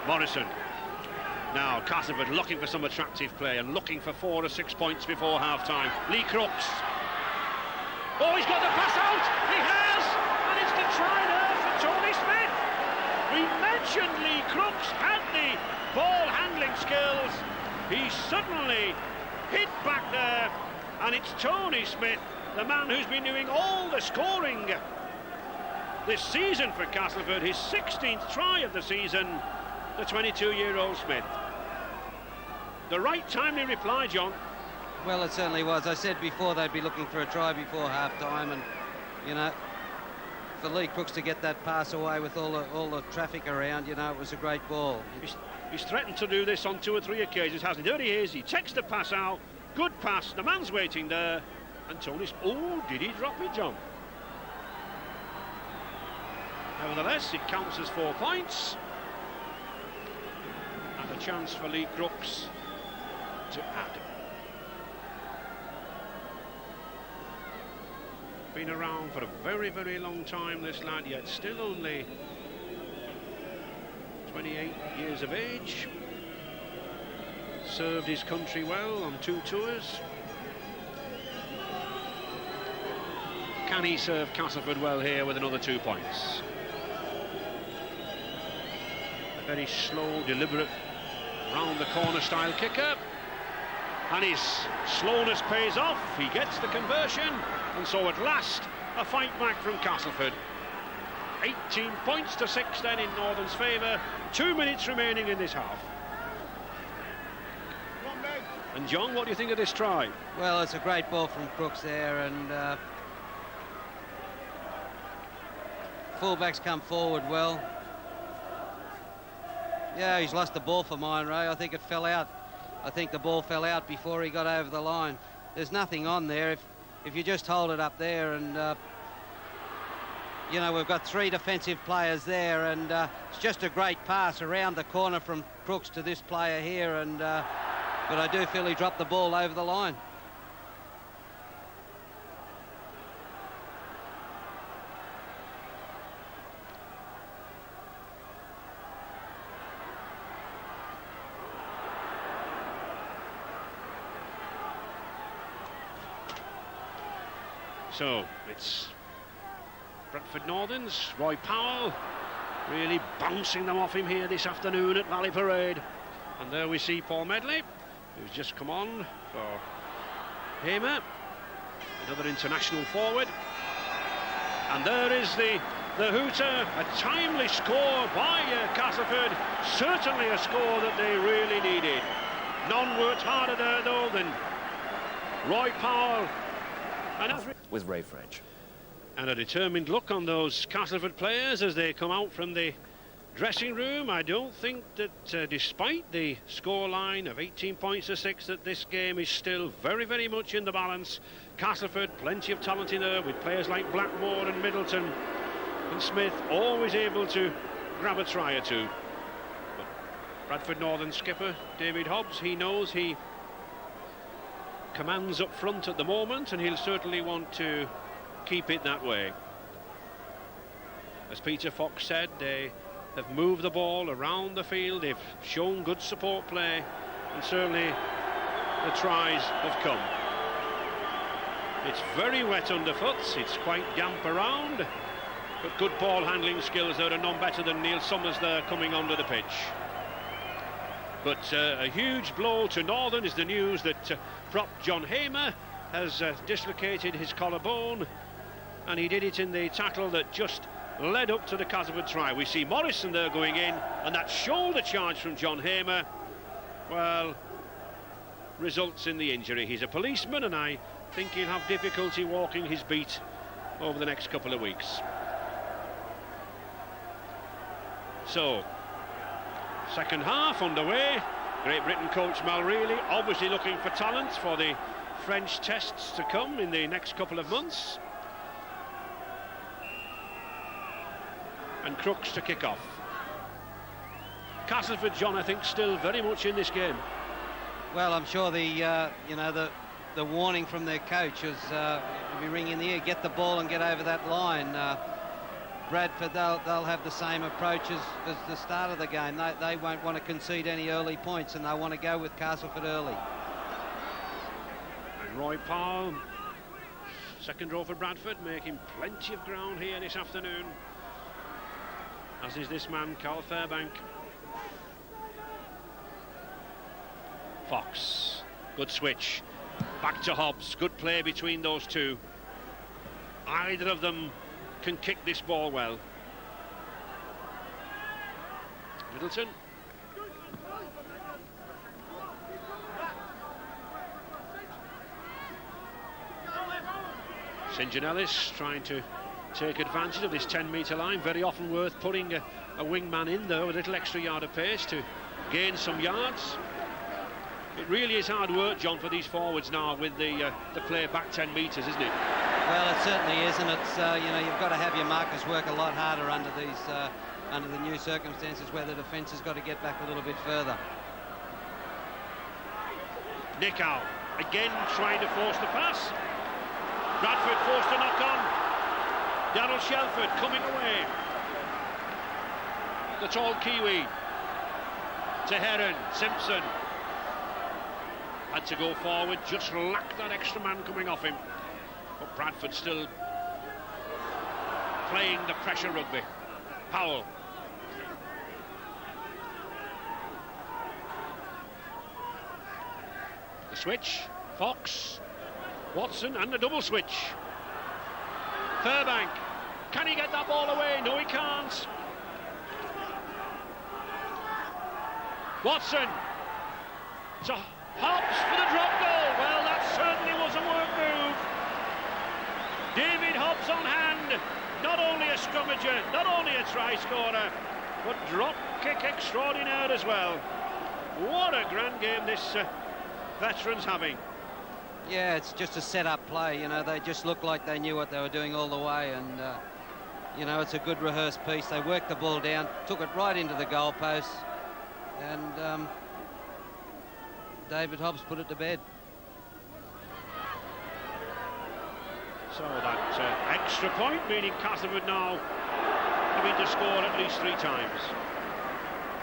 [SPEAKER 1] Morrison. Now, Castleford looking for some attractive play and looking for 4 or 6 points before half-time. Lee Crooks. Oh, he's got the pass out! He has! And it's the try there for Tony Smith. We mentioned Lee Crooks had the ball handling skills. He suddenly hit back there, and it's Tony Smith, the man who's been doing all the scoring this season for Castleford, his 16th try of the season, the 22-year-old Smith. The right timely reply, John.
[SPEAKER 2] Well, it certainly was. I said before they'd be looking for a try before half-time, and, you know, for Lee Crooks to get that pass away with all the traffic around, you know, it was a great ball.
[SPEAKER 1] He's threatened to do this on 2 or 3 occasions, hasn't he? There he is. He takes the pass out. Good pass. The man's waiting there. And Tony's... Oh, did he drop it, John? Nevertheless, it counts as 4 points. And a chance for Lee Crooks to add. Been around for a very, very long time, this lad, yet still only 28 years of age. Served his country well on 2 tours. Can he serve Castleford well here with another 2 points? A very slow, deliberate, round the corner style kicker. And his slowness pays off. He gets the conversion. And so at last, a fight back from Castleford. 18 points to 6 then in Northern's favour. 2 minutes remaining in this half. And John, what do you think of this try?
[SPEAKER 2] Well, it's a great ball from Crooks there, and fullbacks come forward well. Yeah, he's lost the ball for mine, Ray. I think it fell out. I think the ball fell out before he got over the line. There's nothing on there. If you just hold it up there, and you know, we've got 3 defensive players there, and it's just a great pass around the corner from Crooks to this player here, and but I do feel he dropped the ball over the line.
[SPEAKER 1] So it's Bradford Northerns, Roy Powell really bouncing them off him here this afternoon at Valley Parade. And there we see Paul Medley, who's just come on for Hamer, another international forward. And there is the hooter, a timely score by Castleford, certainly a score that they really needed. None worked harder there though than Roy Powell. And
[SPEAKER 6] with Ray French.
[SPEAKER 1] And a determined look on those Castleford players as they come out from the dressing room, I don't think that despite the scoreline of 18 points to 6, that this game is still very, very much in the balance. Castleford, plenty of talent in there with players like Blackmore and Middleton and Smith, always able to grab a try or two. But Bradford Northern skipper David Hobbs, he knows he commands up front at the moment, and he'll certainly want to keep it that way. As Peter Fox said, they have moved the ball around the field, they've shown good support play, and certainly the tries have come. It's very wet underfoot, it's quite damp around, but good ball handling skills. There are none better than Neil Summers there coming onto the pitch. But a huge blow to Northern is the news that prop John Hamer has dislocated his collarbone, and he did it in the tackle that just led up to the Castleford try. We see Morrison there going in, and that shoulder charge from John Hamer, well, results in the injury. He's a policeman, and I think he'll have difficulty walking his beat over the next couple of weeks. So, second half underway. Great Britain coach Mal Reilly obviously looking for talent for the French tests to come in the next couple of months. And Crooks to kick off. Castleford, John, I think still very much in this game.
[SPEAKER 2] Well, I'm sure the warning from their coach is be ringing in the ear, get the ball and get over that line. Bradford, they'll have the same approach as the start of the game. They won't want to concede any early points, and they want to go with Castleford early.
[SPEAKER 1] And Roy Powell, second row for Bradford, making plenty of ground here this afternoon, as is this man, Carl Fairbank. Fox, good switch, back to Hobbs, good play between those two. Either of them can kick this ball well. Middleton. St. John Ellis trying to take advantage of this 10-metre line, very often worth putting a wingman in there with a little extra yard of pace to gain some yards. It really is hard work, John, for these forwards now with the play back 10 metres, isn't it?
[SPEAKER 2] Well, it certainly is, and it's you've got to have your markers work a lot harder under the new circumstances where the defence has got to get back a little bit further.
[SPEAKER 1] Nichow again trying to force the pass. Bradford forced a knock on. Darryl Shelford coming away. The tall Kiwi to Heron. Simpson had to go forward, just lacked that extra man coming off him. But Bradford still playing the pressure rugby. Powell. The switch. Fox. Watson and the double switch. Fairbank. Can he get that ball away? No, he can't. Watson. To Hobbs for the drop goal. Well, that certainly was a work move. David Hobbs on hand, not only a scrummager, not only a try scorer, but drop kick extraordinaire as well. What a grand game this veteran's having.
[SPEAKER 2] Yeah, it's just a set-up play, they just looked like they knew what they were doing all the way, and it's a good rehearsed piece. They worked the ball down, took it right into the goalpost, and David Hobbs put it to bed.
[SPEAKER 1] So that extra point, meaning Castleford now having to score at least 3 times.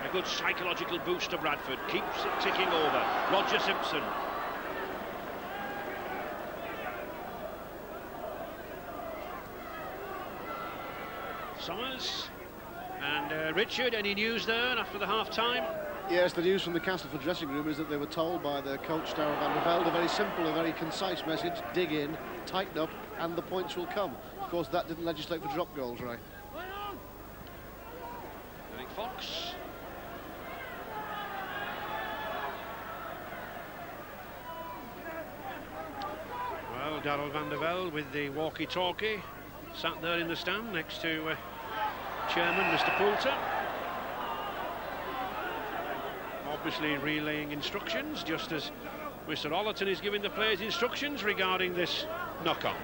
[SPEAKER 1] A good psychological boost to Bradford, keeps it ticking over. Roger Simpson. Summers and Richard, any news there after the half-time?
[SPEAKER 3] Yes, the news from the Castleford dressing room is that they were told by their coach, Darryl van der Velde, a very simple, a very concise message: dig in, tighten up, and the points will come. Of course, that didn't legislate for drop goals, right?
[SPEAKER 1] Eric Fox. Well, Darryl van der Velde with the walkie-talkie, sat there in the stand next to Chairman Mr. Poulter. obviously relaying instructions, just as Mr. Ollerton is giving the players instructions regarding this knock-on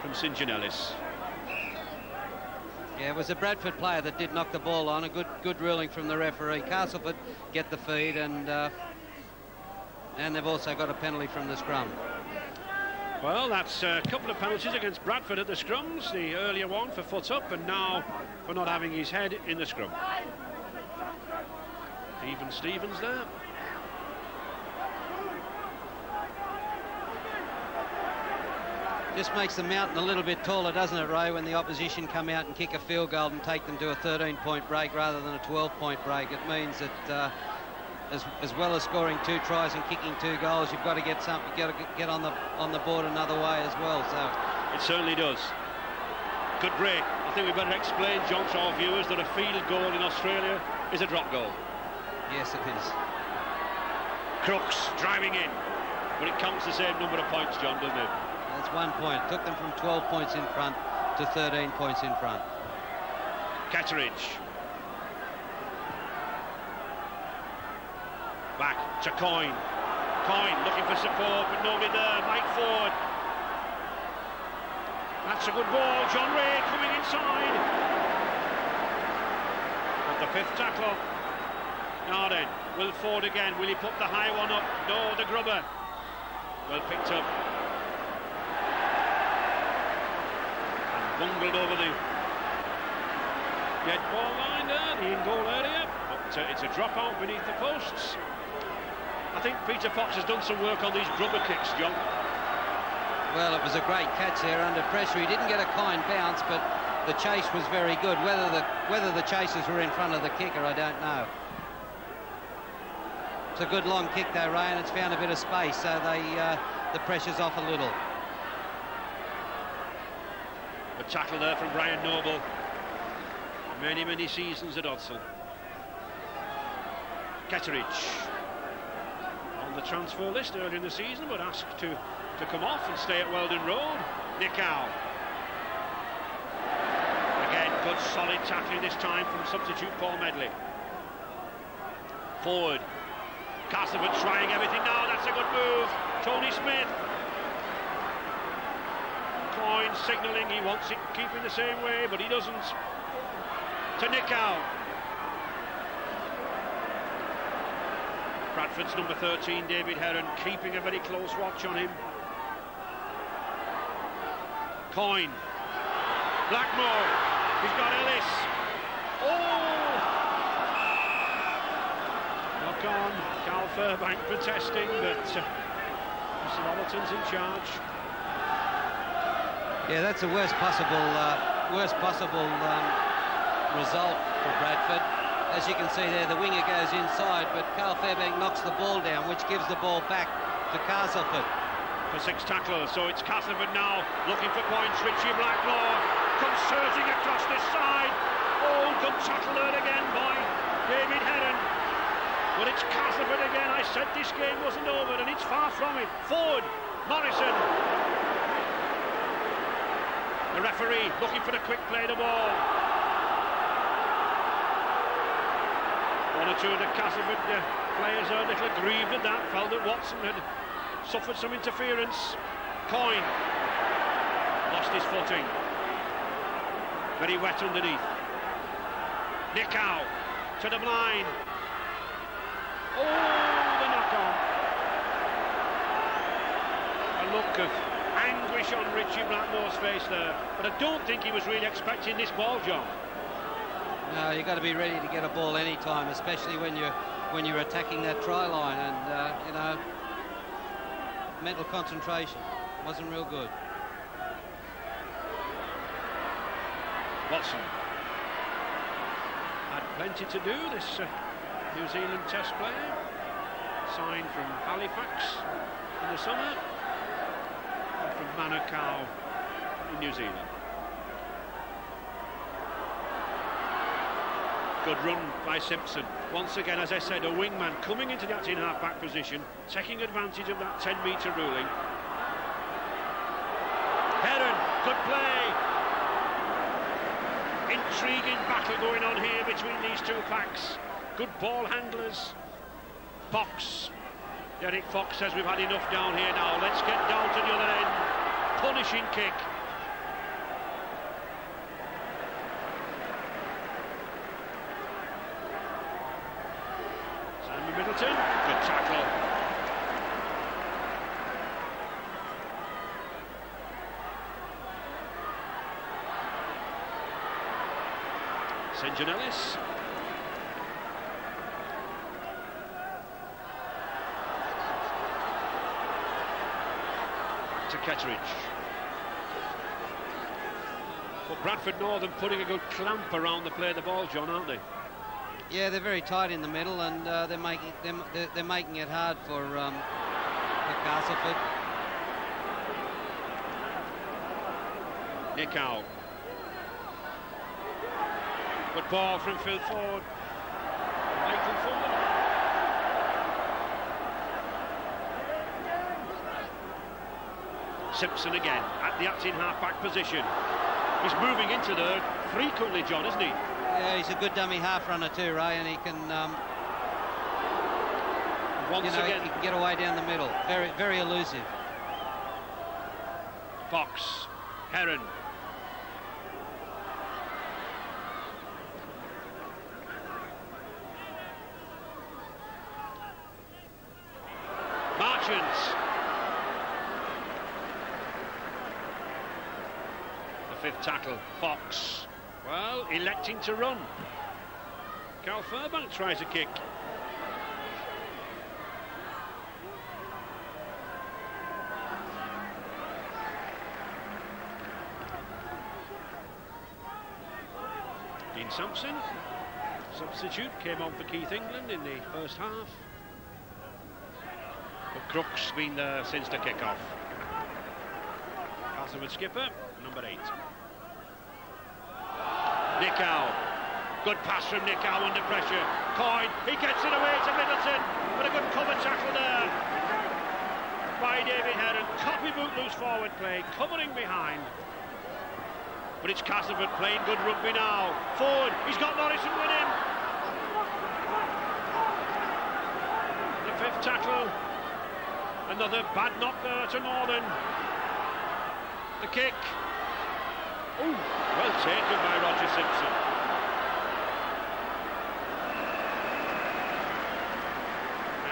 [SPEAKER 1] from St. John Ellis.
[SPEAKER 2] Yeah, it was a Bradford player that did knock the ball on. A good ruling from the referee. Castleford get the feed, and they've also got a penalty from the scrum.
[SPEAKER 1] Well, that's a couple of penalties against Bradford at the scrums. The earlier one for foot up, and now for not having his head in the scrum. Even Stevens there.
[SPEAKER 2] Just makes the mountain a little bit taller, doesn't it, Ray, when the opposition come out and kick a field goal and take them to a 13-point break rather than a 12-point break. It means that as well as scoring 2 tries and kicking 2 goals, you've got to get something, you've got to get on the board another way as well. So
[SPEAKER 1] it certainly does. Good break. I think we better explain, John, to our viewers that a field goal in Australia is a drop goal.
[SPEAKER 2] Yes, it is.
[SPEAKER 1] Crooks driving in, but it counts the same number of points, John, doesn't it?
[SPEAKER 2] That's 1 point. Took them from 12 points in front to 13 points in front.
[SPEAKER 1] Ketteridge. Back to Coyne. Coyne looking for support, but nobody there. Mike Ford. That's a good ball. John Ray coming inside. But the 5th tackle. Now then, Will Ford again. Will he put the high one up? No, the grubber. Well picked up. Bungled over the dead ball line there, the in-goal area, but it's a dropout beneath the posts. I think Peter Fox has done some work on these grubber kicks, John.
[SPEAKER 2] Well, it was a great catch there under pressure. He didn't get a kind bounce, but the chase was very good. Whether the chasers were in front of the kicker, I don't know. It's a good long kick though, Ray, and it's found a bit of space, so the pressure's off a little.
[SPEAKER 1] A tackle there from Brian Noble. Many seasons at Odsal. Ketteridge on the transfer list early in the season, but asked to come off and stay at Weldon Road. Nicow. Again, good solid tackling this time from substitute Paul Medley. Forward. Castleford trying everything now. That's a good move. Tony Smith. Coyne signalling he wants it keeping the same way, but he doesn't. To Nicow. Bradford's number 13, David Heron, keeping a very close watch on him. Coyne. Blackmore. He's got Ellis. Oh! Knock on. Carl Fairbank protesting, but Mr. Ollerton's in charge.
[SPEAKER 2] Yeah, that's the worst possible result for Bradford. As you can see there, the winger goes inside, but Carl Fairbank knocks the ball down, which gives the ball back to Castleford.
[SPEAKER 1] For 6 tacklers, so it's Castleford now, looking for points. Richie Blackmore comes surging across this side. Oh, good tackle there again by David Heron. But it's Castleford again. I said this game wasn't over, and it's far from it. Forward, Morrison. The referee looking for the quick play the ball. One or two of the Castleford players are a little aggrieved at that, felt that Watson had suffered some interference. Coyne lost his footing. Very wet underneath. Nicow to the blind. Oh, the knock-on. A look of anguish on Richie Blackmore's face there, but I don't think he was really expecting this ball, John.
[SPEAKER 2] No, you've got to be ready to get a ball any time, especially when you're attacking that try line, and you know, mental concentration wasn't real good.
[SPEAKER 1] Watson had plenty to do, this New Zealand Test player, signed from Halifax in the summer, and from Manukau in New Zealand. Good run by Simpson. Once again, as I said, a wingman coming into that in half-back position, taking advantage of that 10-metre ruling. Heron, good play. Intriguing battle going on here between these two packs. Good ball handlers, Fox. Derek Fox says we've had enough down here now. Let's get down to the other end. Punishing kick. Simon Middleton, good tackle. St. John Ellis. To Ketteridge. But Bradford Northern putting a good clamp around the play of the ball, John, aren't they?
[SPEAKER 2] Yeah, they're very tight in the middle, and they're making it hard for Castleford.
[SPEAKER 1] Nick Howe. Good ball from Phil Ford. Michael Ford. Simpson again at the acting half-back position. He's moving into there frequently, John, isn't he?
[SPEAKER 2] Yeah, he's a good dummy half runner too, Ray, and he can
[SPEAKER 1] once again
[SPEAKER 2] he can get away down the middle. Very, very elusive.
[SPEAKER 1] Fox, Heron. Marchants. The fifth tackle, Fox. Well, electing to run. Cal Furbank tries a kick. Dean Sampson, substitute, came on for Keith England in the first half. But Crook's been there since the kick-off. Castleford skipper, number 8. Nick Howe. Good pass from Nick Howe under pressure. Coyne, he gets it away to Middleton, but a good cover tackle there by David Heron. Copybook loose forward play, covering behind. But it's Castleford playing good rugby now. Ford, he's got Morrison with him. The fifth tackle. Another bad knock there to Northern. The kick. Ooh, well taken by Roger Simpson.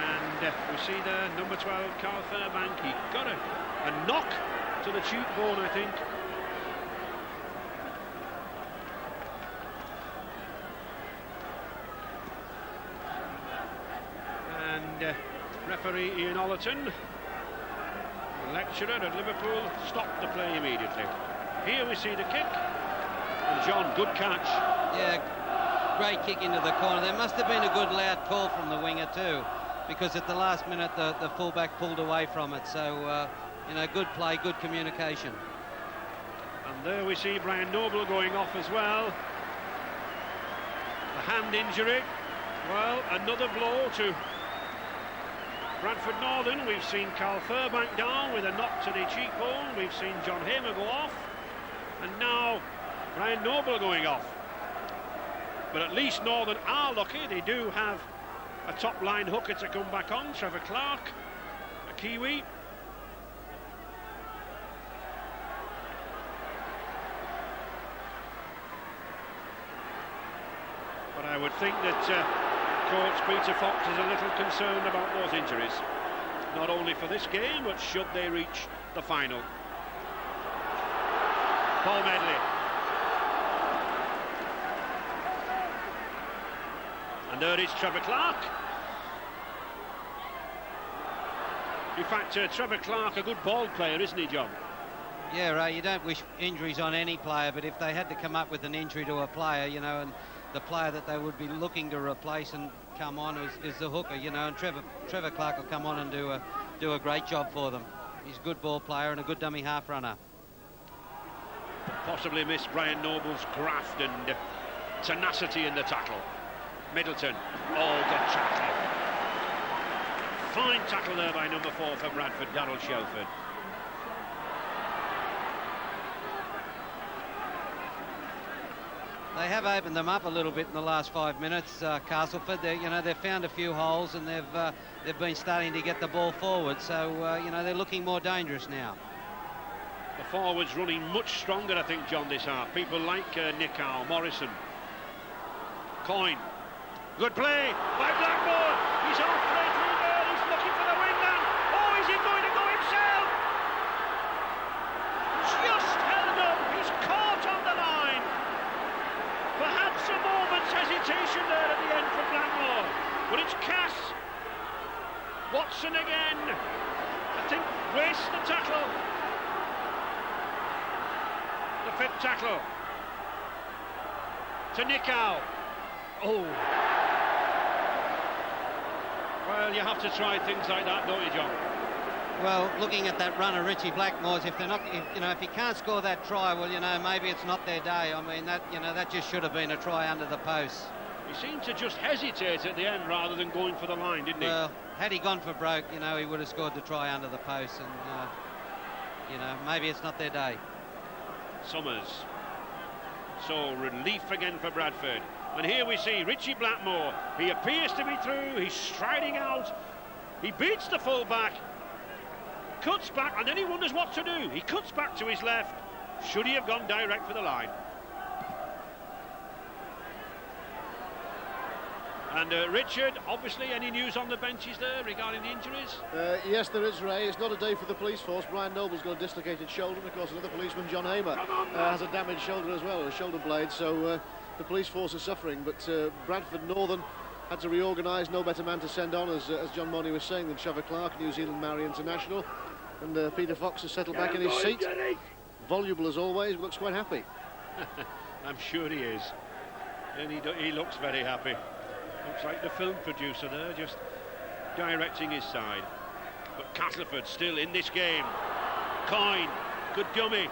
[SPEAKER 1] And we see the number 12, Carl Fairbank. He got a knock to the cheekbone, I think. And referee Ian Ollerton, the lecturer at Liverpool, stopped the play immediately. Here we see the kick, and John, good catch.
[SPEAKER 2] Yeah, great kick into the corner. There must have been a good loud call from the winger too, because at the last minute the fullback pulled away from it. So, you know, good play, good communication.
[SPEAKER 1] And there we see Brian Noble going off as well. The hand injury. Well, another blow to Bradford Northern. We've seen Carl Fairbank down with a knock to the cheekbone. We've seen John Hamer go off. And now Brian Noble going off. But at least Northern are lucky. They do have a top-line hooker to come back on, Trevor Clark, a Kiwi. But I would think that Coach Peter Fox is a little concerned about those injuries. Not only for this game, but should they reach the final. Paul Medley. And there is Trevor Clark. In fact, Trevor Clark, a good ball player, isn't he, John?
[SPEAKER 2] Yeah, Ray, you don't wish injuries on any player, but if they had to come up with an injury to a player, you know, and the player that they would be looking to replace and come on is the hooker, you know, and Trevor Clark will come on and do a great job for them. He's a good ball player and a good dummy half runner.
[SPEAKER 1] Possibly missed Brian Noble's graft and tenacity in the tackle. Middleton, oh, good tackle. Fine tackle there by number 4 for Bradford, Darryl Shelford.
[SPEAKER 2] They have opened them up a little bit in the last 5 minutes, Castleford. They've found a few holes and they've been starting to get the ball forward. So, they're looking more dangerous now.
[SPEAKER 1] The forwards running much stronger, I think, John, this half. People like Nick Howe, Morrison. Coyne. Good play by Blackmore. He's halfway through there. He's looking for the wingman. Oh, is he going to go himself? Just held up. He's caught on the line. Perhaps a moment's hesitation there at the end for Blackmore. But it's Cass. Watson again. I think wastes the tackle. The fifth tackle. To Nick Howe. Oh. Well, you have to try things like that, don't you, John?
[SPEAKER 2] Well, looking at that run of Richie Blackmore's, if he can't score that try, well, maybe it's not their day. I mean, that just should have been a try under the post.
[SPEAKER 1] He seemed to just hesitate at the end rather than going for the line, didn't he?
[SPEAKER 2] Well, had he gone for broke, he would have scored the try under the post, and maybe it's not their day.
[SPEAKER 1] Summers. So relief again for Bradford. And here we see Richie Blackmore. He appears to be through. He's striding out. He beats the full-back. Cuts back, and then he wonders what to do. He cuts back to his left. Should he have gone direct for the line? And Richard, obviously, any news on the benches there regarding the injuries?
[SPEAKER 3] Yes, there is, Ray. It's not a day for the police force. Brian Noble's got a dislocated shoulder, and of course another policeman, John Hamer, has a damaged shoulder as well, a shoulder blade, so the police force is suffering. But Bradford Northern had to reorganise, no better man to send on, as John Money was saying, than Trevor Clark, New Zealand Maori international. And Peter Fox has settled back in his seat. Voluble as always, looks quite happy.
[SPEAKER 1] I'm sure he is. And he looks very happy. Looks like the film producer there, just directing his side. But Castleford still in this game. Coyne, good dummy.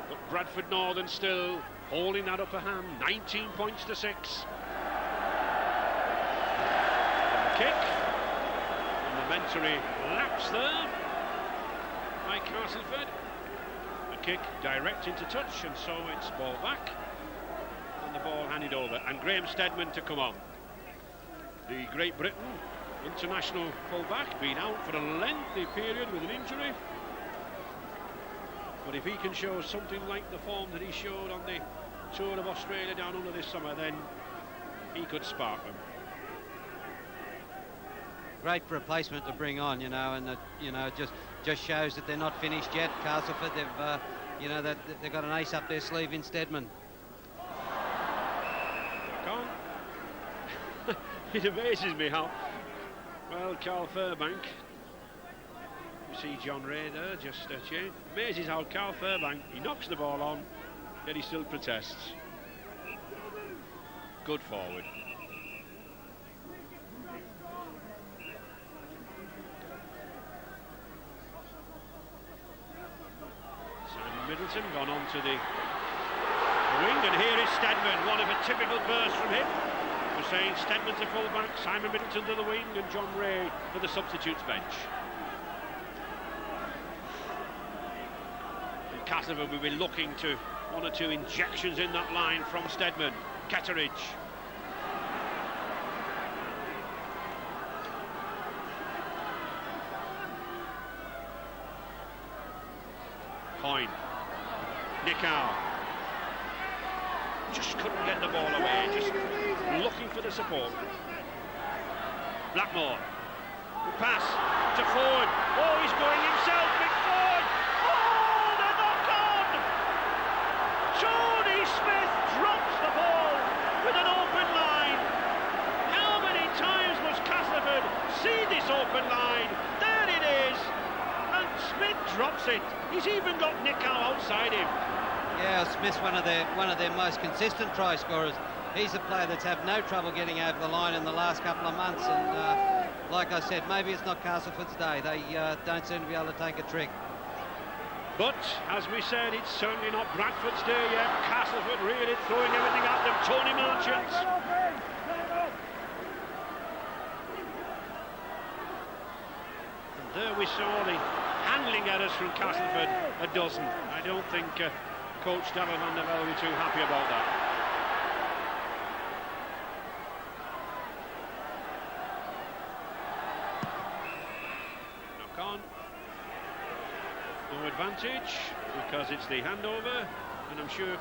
[SPEAKER 1] But Bradford Northern still holding that upper hand. 19 points to 6. And the kick. A momentary lapse there by Castleford. The kick direct into touch, and so it's ball back. The ball handed over, and Graham Steadman to come on. The Great Britain international fullback, been out for a lengthy period with an injury, but if he can show something like the form that he showed on the Tour of Australia down under this summer, then he could spark them.
[SPEAKER 2] Great replacement to bring on, and it just shows that they're not finished yet. Castleford, they've got an ace up their sleeve in Steadman.
[SPEAKER 1] It amazes me how well Carl Fairbank, you see John Ray there just change. Amazes how Carl Fairbank, he knocks the ball on, yet he still protests. Good forward. Simon Middleton gone on to the wing, and here is Steadman, one of a typical burst from him. We're saying Steadman to full-back, Simon Middleton to the wing, and John Ray for the substitutes bench. And Castleford will be looking to one or two injections in that line from Steadman. Ketteridge. Coyne. Nick Howe. Just couldn't get the ball away, just looking for the support. Blackmore. Good pass to Ford. Oh, he's going himself, Big Ford. Oh, the knock on! Tony Smith drops the ball with an open line. How many times must Castleford see this open line? There it is. And Smith drops it. He's even got Nick Howe outside him.
[SPEAKER 2] Yeah, Smith's one of their most consistent try scorers. He's a player that's had no trouble getting over the line in the last couple of months, and like I said, maybe it's not Castleford's day. They don't seem to be able to take a trick.
[SPEAKER 1] But, as we said, it's certainly not Bradford's day yet. Castleford really throwing everything at them. Tony Marchant. And there we saw the handling errors from Castleford, a dozen. I don't think coach Daryl van der Velde will be too happy about that. Knock on. No advantage because it's the handover, and I'm sure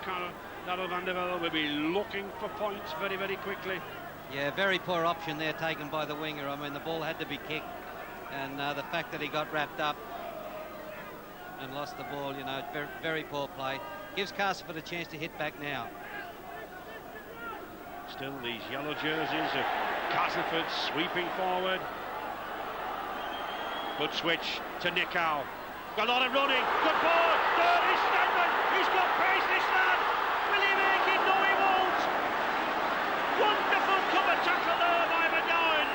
[SPEAKER 1] Daryl van der Velde will be looking for points very, very quickly.
[SPEAKER 2] Yeah, very poor option there taken by the winger. I mean, the ball had to be kicked, and the fact that he got wrapped up and lost the ball, you know, very, very poor play. Gives Castleford a chance to hit back now.
[SPEAKER 1] Still these yellow jerseys of Castleford sweeping forward. Good switch to Nickau. Got a lot of running. Good ball. There is Stedman. He's got pace, this lad. Will he make it? No, he won't. Wonderful cover tackle there by McGowan.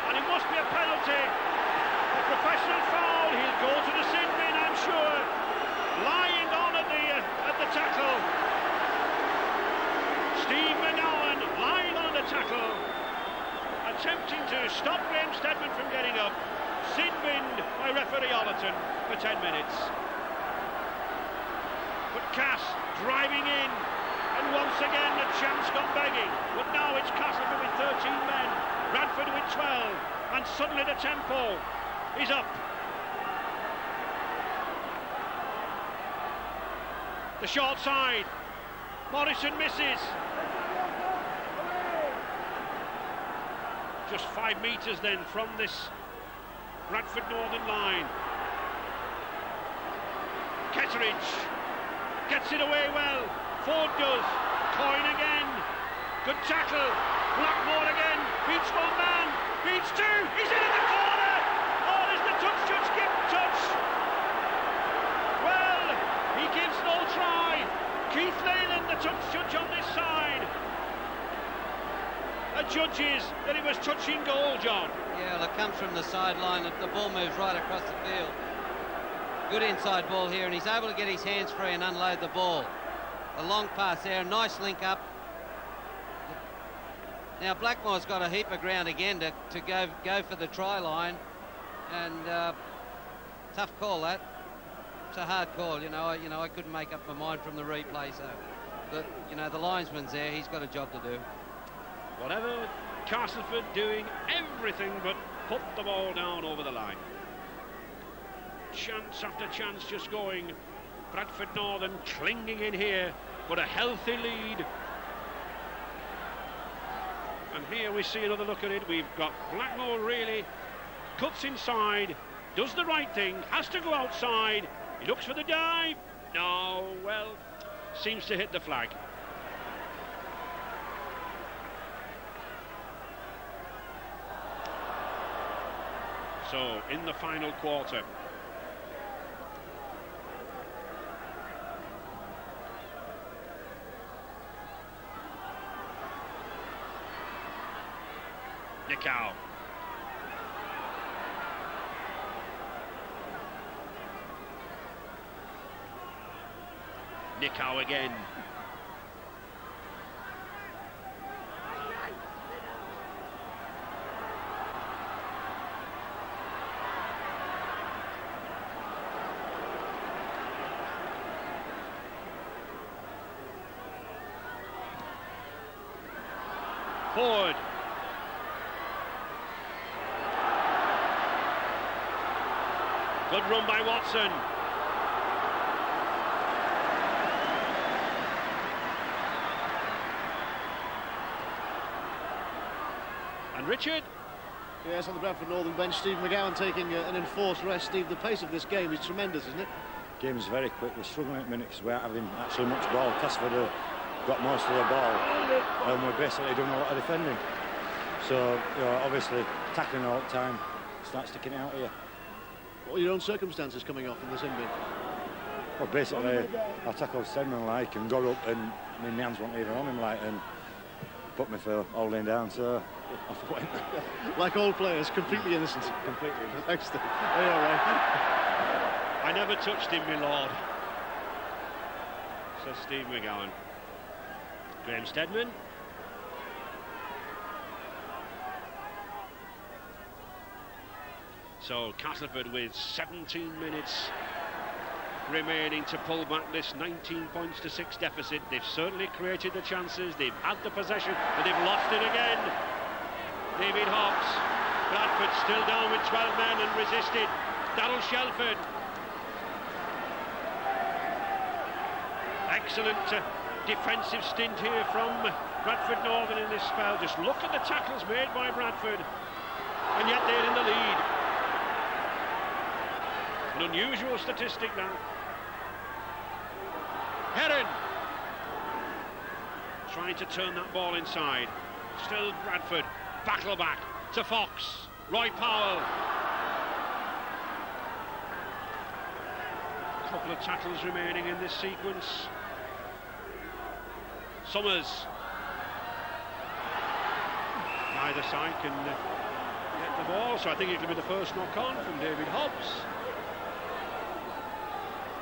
[SPEAKER 1] And it must be a penalty. A professional foul. He'll go to the sin bin, I'm sure. Lying on at the tackle. Steve McGowan lying on the tackle. Attempting to stop Graham Stedman from getting up. Sin binned by referee Ollerton for 10 minutes. But Cass driving in, and once again the chance gone begging. But now it's Castleford with 13 men, Bradford with 12, and suddenly the tempo is up. The short side, Morrison misses. Just 5 metres then from this Bradford Northern line. Ketteridge gets it away well. Ford does. Coyne again. Good tackle. Blackmore again. Beats one man. Beats two. He's in the corner. Oh, there's the touch. Skip touch. Well, he gives no try. Keith Leyland, the touch judge on this side, judges that it was touching goal, John.
[SPEAKER 2] Yeah, well, it comes from the sideline. The ball moves right across the field. Good inside ball here, and he's able to get his hands free and unload the ball. A long pass there, nice link up. Now Blackmore's got a heap of ground again to go for the try line, and tough call that. It's a hard call, you know. I couldn't make up my mind from the replay, so the linesman's there. He's got a job to do.
[SPEAKER 1] Whatever, Castleford doing everything but put the ball down over the line. Chance after chance just going. Bradford Northern clinging in here, but a healthy lead. And here we see another look at it. We've got Blackmore really cuts inside, does the right thing, has to go outside. He looks for the dive. No, well, seems to hit the flag. So, in the final quarter, Nickau. Nickau again. Ford. Good run by Watson. And Richard.
[SPEAKER 3] Yes, on the Bradford Northern bench, Steve McGowan taking an enforced rest. Steve, the pace of this game is tremendous, isn't it?
[SPEAKER 6] Game's very quick. We're struggling at the minute because we aren't having actually much ball. Castleford got most of the ball, and we're basically doing a lot of defending. So, obviously, tackling all the time, start sticking it out here.
[SPEAKER 3] What are your own circumstances coming off in the sin bin?
[SPEAKER 6] Well, basically, I tackled Stedman and got up, and my hands weren't even on him and put me for holding down. So off I went.
[SPEAKER 3] Like all players, completely innocent.
[SPEAKER 6] Completely innocent.
[SPEAKER 3] Thanks, Steve. Are you all right?
[SPEAKER 1] I never touched him, my lord. Says Steve McGowan. Graham Stedman. So Castleford with 17 minutes remaining to pull back this 19 points to 6 deficit. They've certainly created the chances, they've had the possession, but they've lost it again. David Hobbs, Bradford still down with 12 men and resisted. Darryl Shelford. Excellent defensive stint here from Bradford Northern in this spell. Just look at the tackles made by Bradford, and yet they're in the lead. An unusual statistic now. Heron trying to turn that ball inside. Still Bradford. Battle back to Fox. Roy Powell. A couple of tackles remaining in this sequence. Summers. Neither side can get the ball, so I think it'll be the first knock-on from David Hobbs.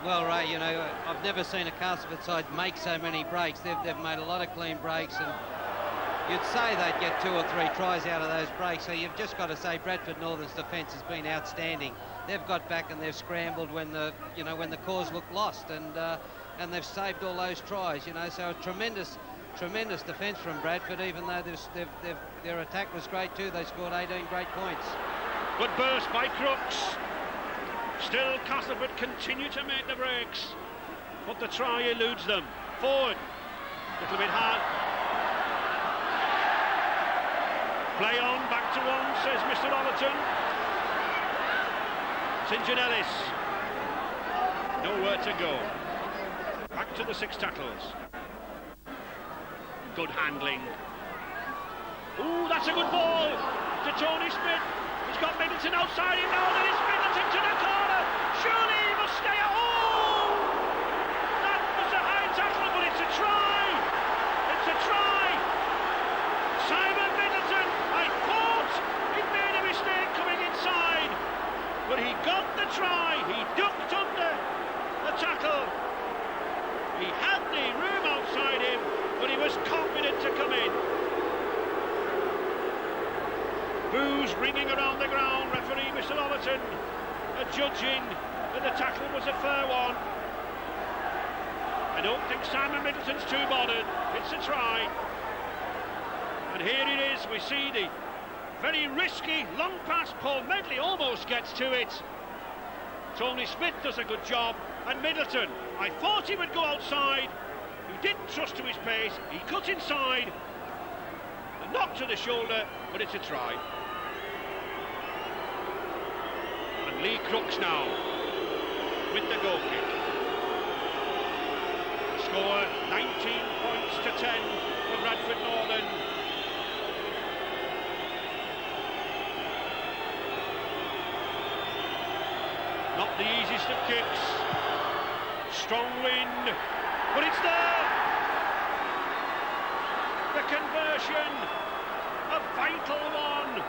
[SPEAKER 2] Well, Ray, you know, I've never seen a Castleford side make so many breaks. They've made a lot of clean breaks, and you'd say they'd get 2 or 3 tries out of those breaks. So you've just got to say Bradford Northern's defence has been outstanding. They've got back and they've scrambled when the cause looked lost, and they've saved all those tries. You know, so a tremendous defence from Bradford. Even though their attack was great too, they scored 18 great points.
[SPEAKER 1] Good burst by Crooks. Still Castleford continue to make the breaks, but the try eludes them. Forward, little bit hard. Play on, back to 1, says Mr. Ollerton. St. John Ellis, nowhere to go. Back to the 6 tackles. Good handling. Ooh, that's a good ball to Tony Smith. He's got Middleton outside him now, and it's Middleton to the corner. Surely he must stay at home. That was a high tackle, but it's a try. It's a try. Simon Middleton, I thought he'd made a mistake coming inside, but he got the try. He ducked under the tackle. He had the room outside him, but he was confident to come in. Boos ringing around the ground. Referee Mr. Ollerton judging that the tackle was a fair one. I don't think Simon Middleton's too bothered. It's a try. And here it is. We see the very risky long pass. Paul Medley almost gets to it. Tony Smith does a good job. And Middleton, I thought he would go outside. He didn't trust to his pace. He cut inside. A knock to the shoulder, but it's a try. And Lee Crooks now with the goal kick. Score 19 points to 10 for Bradford Northern. Not the easiest of kicks. Strong wind, but it's there. The conversion, a vital one.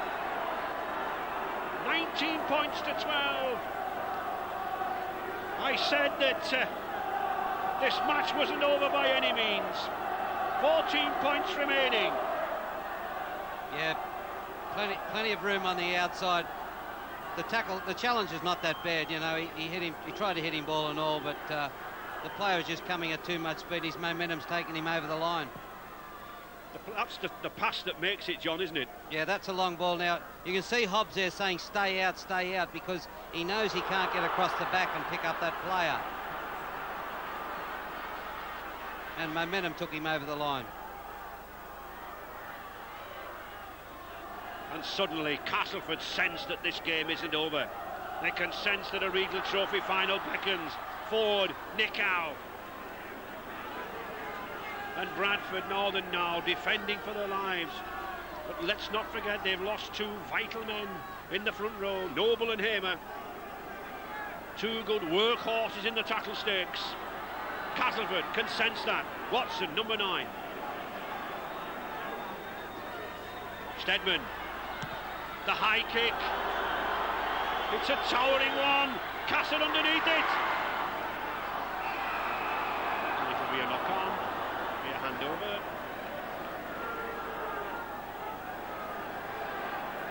[SPEAKER 1] 19 points to 12. I said that this match wasn't over by any means. 14 points remaining.
[SPEAKER 2] Yeah, plenty of room on the outside. The challenge is not that bad, you know. He hit him. He tried to hit him ball and all, but the player was just coming at too much speed. His momentum's taking him over the line.
[SPEAKER 1] That's the pass that makes it, John, isn't it?
[SPEAKER 2] Yeah, that's a long ball. Now you can see Hobbs there saying stay out, because he knows he can't get across the back and pick up that player. And momentum took him over the line.
[SPEAKER 1] And suddenly Castleford sense that this game isn't over. They can sense that a Regal Trophy final beckons. Forward, Nickow. And Bradford Northern now defending for their lives. But let's not forget they've lost 2 vital men in the front row, Noble and Hamer. 2 good workhorses in the tackle stakes. Castleford can sense that. Watson, number 9. Steadman. The high kick. It's a towering one. Castle underneath it. And it'll be a knock-on. Be a handover.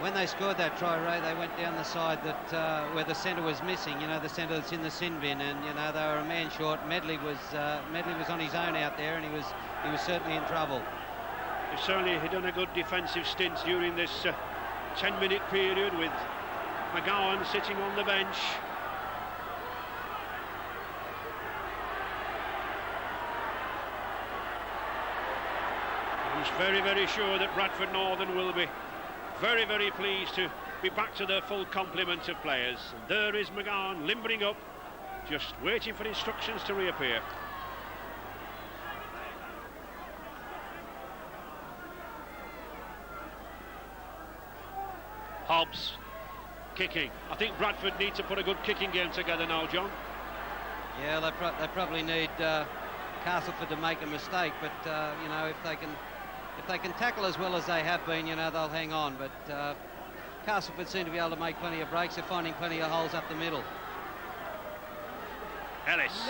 [SPEAKER 2] when they scored that try, Ray, they went down the side that where the centre was missing. You know, the centre that's in the sin bin, and you know they were a man short. Medley was on his own out there, and he was certainly in trouble.
[SPEAKER 1] He's certainly done a good defensive stint during this 10-minute period with McGowan sitting on the bench. He's very, very sure that Bradford Northern will be very, very pleased to be back to their full complement of players. And there is McGowan limbering up, just waiting for instructions to reappear. Hobbs kicking. I think Bradford need to put a good kicking game together now, John.
[SPEAKER 2] Yeah, they probably need Castleford to make a mistake, but you know, if they can tackle as well as they have been, you know, they'll hang on. But Castleford seem to be able to make plenty of breaks. They're finding plenty of holes up the middle.
[SPEAKER 1] Ellis.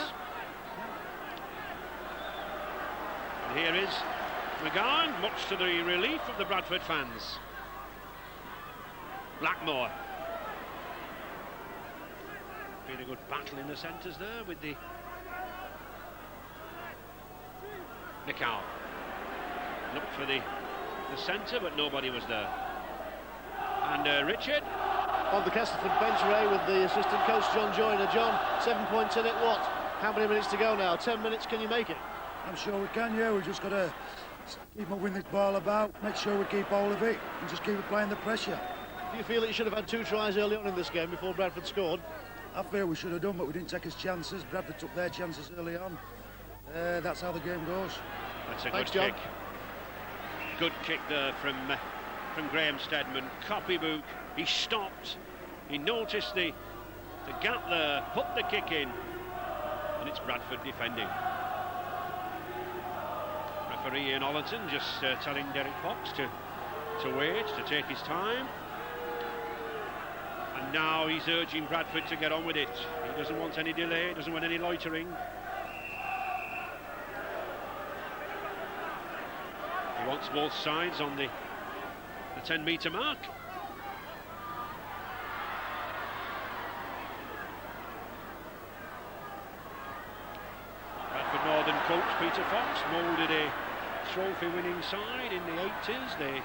[SPEAKER 1] And here is McGowan, much to the relief of the Bradford fans. Blackmore. Been a good battle in the centres there with the Nicol. Looked for the centre, but nobody was there. And Richard.
[SPEAKER 3] On the Castleford bench, Ray, with the assistant coach John Joyner. John, 7 points in it, what? How many minutes to go now? 10 minutes, can you make it?
[SPEAKER 5] I'm sure we can, yeah. We've just got to keep moving this ball about, make sure we keep hold of it, and just keep applying the pressure.
[SPEAKER 3] Do you feel that you should have had 2 tries early on in this game before Bradford scored?
[SPEAKER 5] I feel we should have done, but we didn't take his chances. Bradford took their chances early on. That's how the game goes.
[SPEAKER 1] That's a
[SPEAKER 3] Thanks,
[SPEAKER 1] good
[SPEAKER 3] John.
[SPEAKER 1] kick. Good kick there from Graham Steadman. Copybook. He stopped. He noticed the gap there, put the kick in, and it's Bradford defending. Referee Ian Ollerton just telling Derek Fox to wait, to take his time. And now he's urging Bradford to get on with it. He doesn't want any delay, doesn't want any loitering. He wants both sides on the 10-metre mark. Bradford Northern coach Peter Fox moulded a trophy-winning side in the 80s. They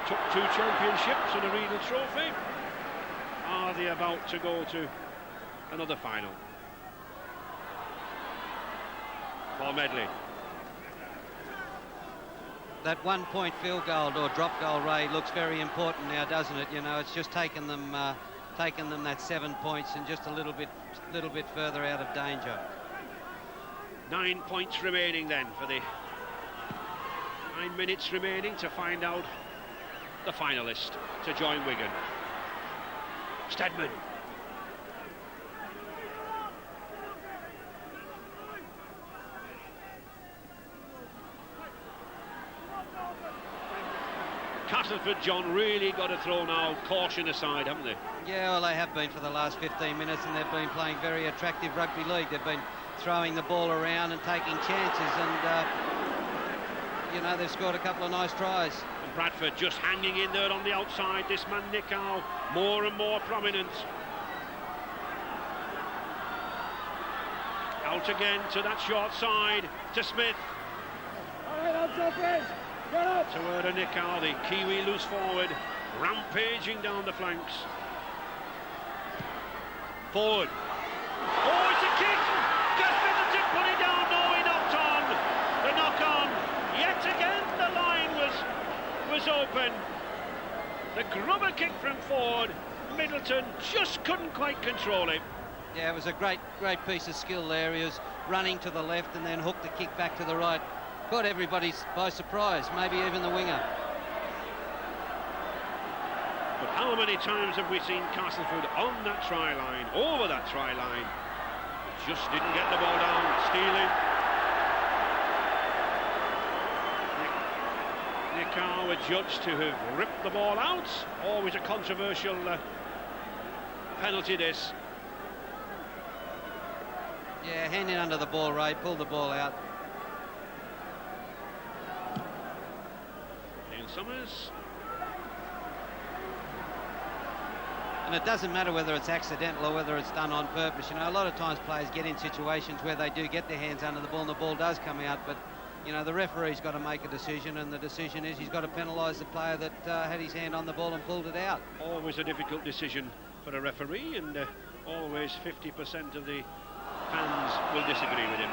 [SPEAKER 1] took 2 championships and a Regal trophy. Are they about to go to another final? Paul Medley.
[SPEAKER 2] That 1-point field goal or drop goal, Ray, looks very important now, doesn't it? You know, it's just taken them that 7 points and just a little bit further out of danger.
[SPEAKER 1] 9 points remaining then for the 9 minutes remaining to find out the finalist to join Wigan. Steadman. Castleford, John, really got to throw now caution aside, haven't they?
[SPEAKER 2] Yeah, well, they have been for the last 15 minutes, and they've been playing very attractive rugby league. They've been throwing the ball around and taking chances, and you know, they've scored a couple of nice tries.
[SPEAKER 1] And Bradford just hanging in there on the outside. This man Nicol more and more prominent. Out again to that short side to Smith. To Erda Nicol, the Kiwi loose forward, rampaging down the flanks. Forward. Oh, it's a kick! Just Middleton put it down. No, he knocked on. The knock on. Yet again, the line was open. The grubber kick from Ford. Middleton just couldn't quite control it.
[SPEAKER 2] Yeah, it was a great piece of skill there. He was running to the left and then hooked the kick back to the right. Caught everybody by surprise, maybe even the winger.
[SPEAKER 1] But how many times have we seen Castleford on that try line, over that try line? Just didn't get the ball down, stealing. Nicol were judged to have ripped the ball out. Always a controversial penalty, this.
[SPEAKER 2] Yeah, hand in under the ball, Ray, pull the ball out.
[SPEAKER 1] Summers.
[SPEAKER 2] And it doesn't matter whether it's accidental or whether it's done on purpose. You know, a lot of times players get in situations where they do get their hands under the ball and the ball does come out, but you know, the referee's got to make a decision, and the decision is he's got to penalise the player that had his hand on the ball and pulled it out.
[SPEAKER 1] Always a difficult decision for a referee, and always 50% of the fans will disagree with him.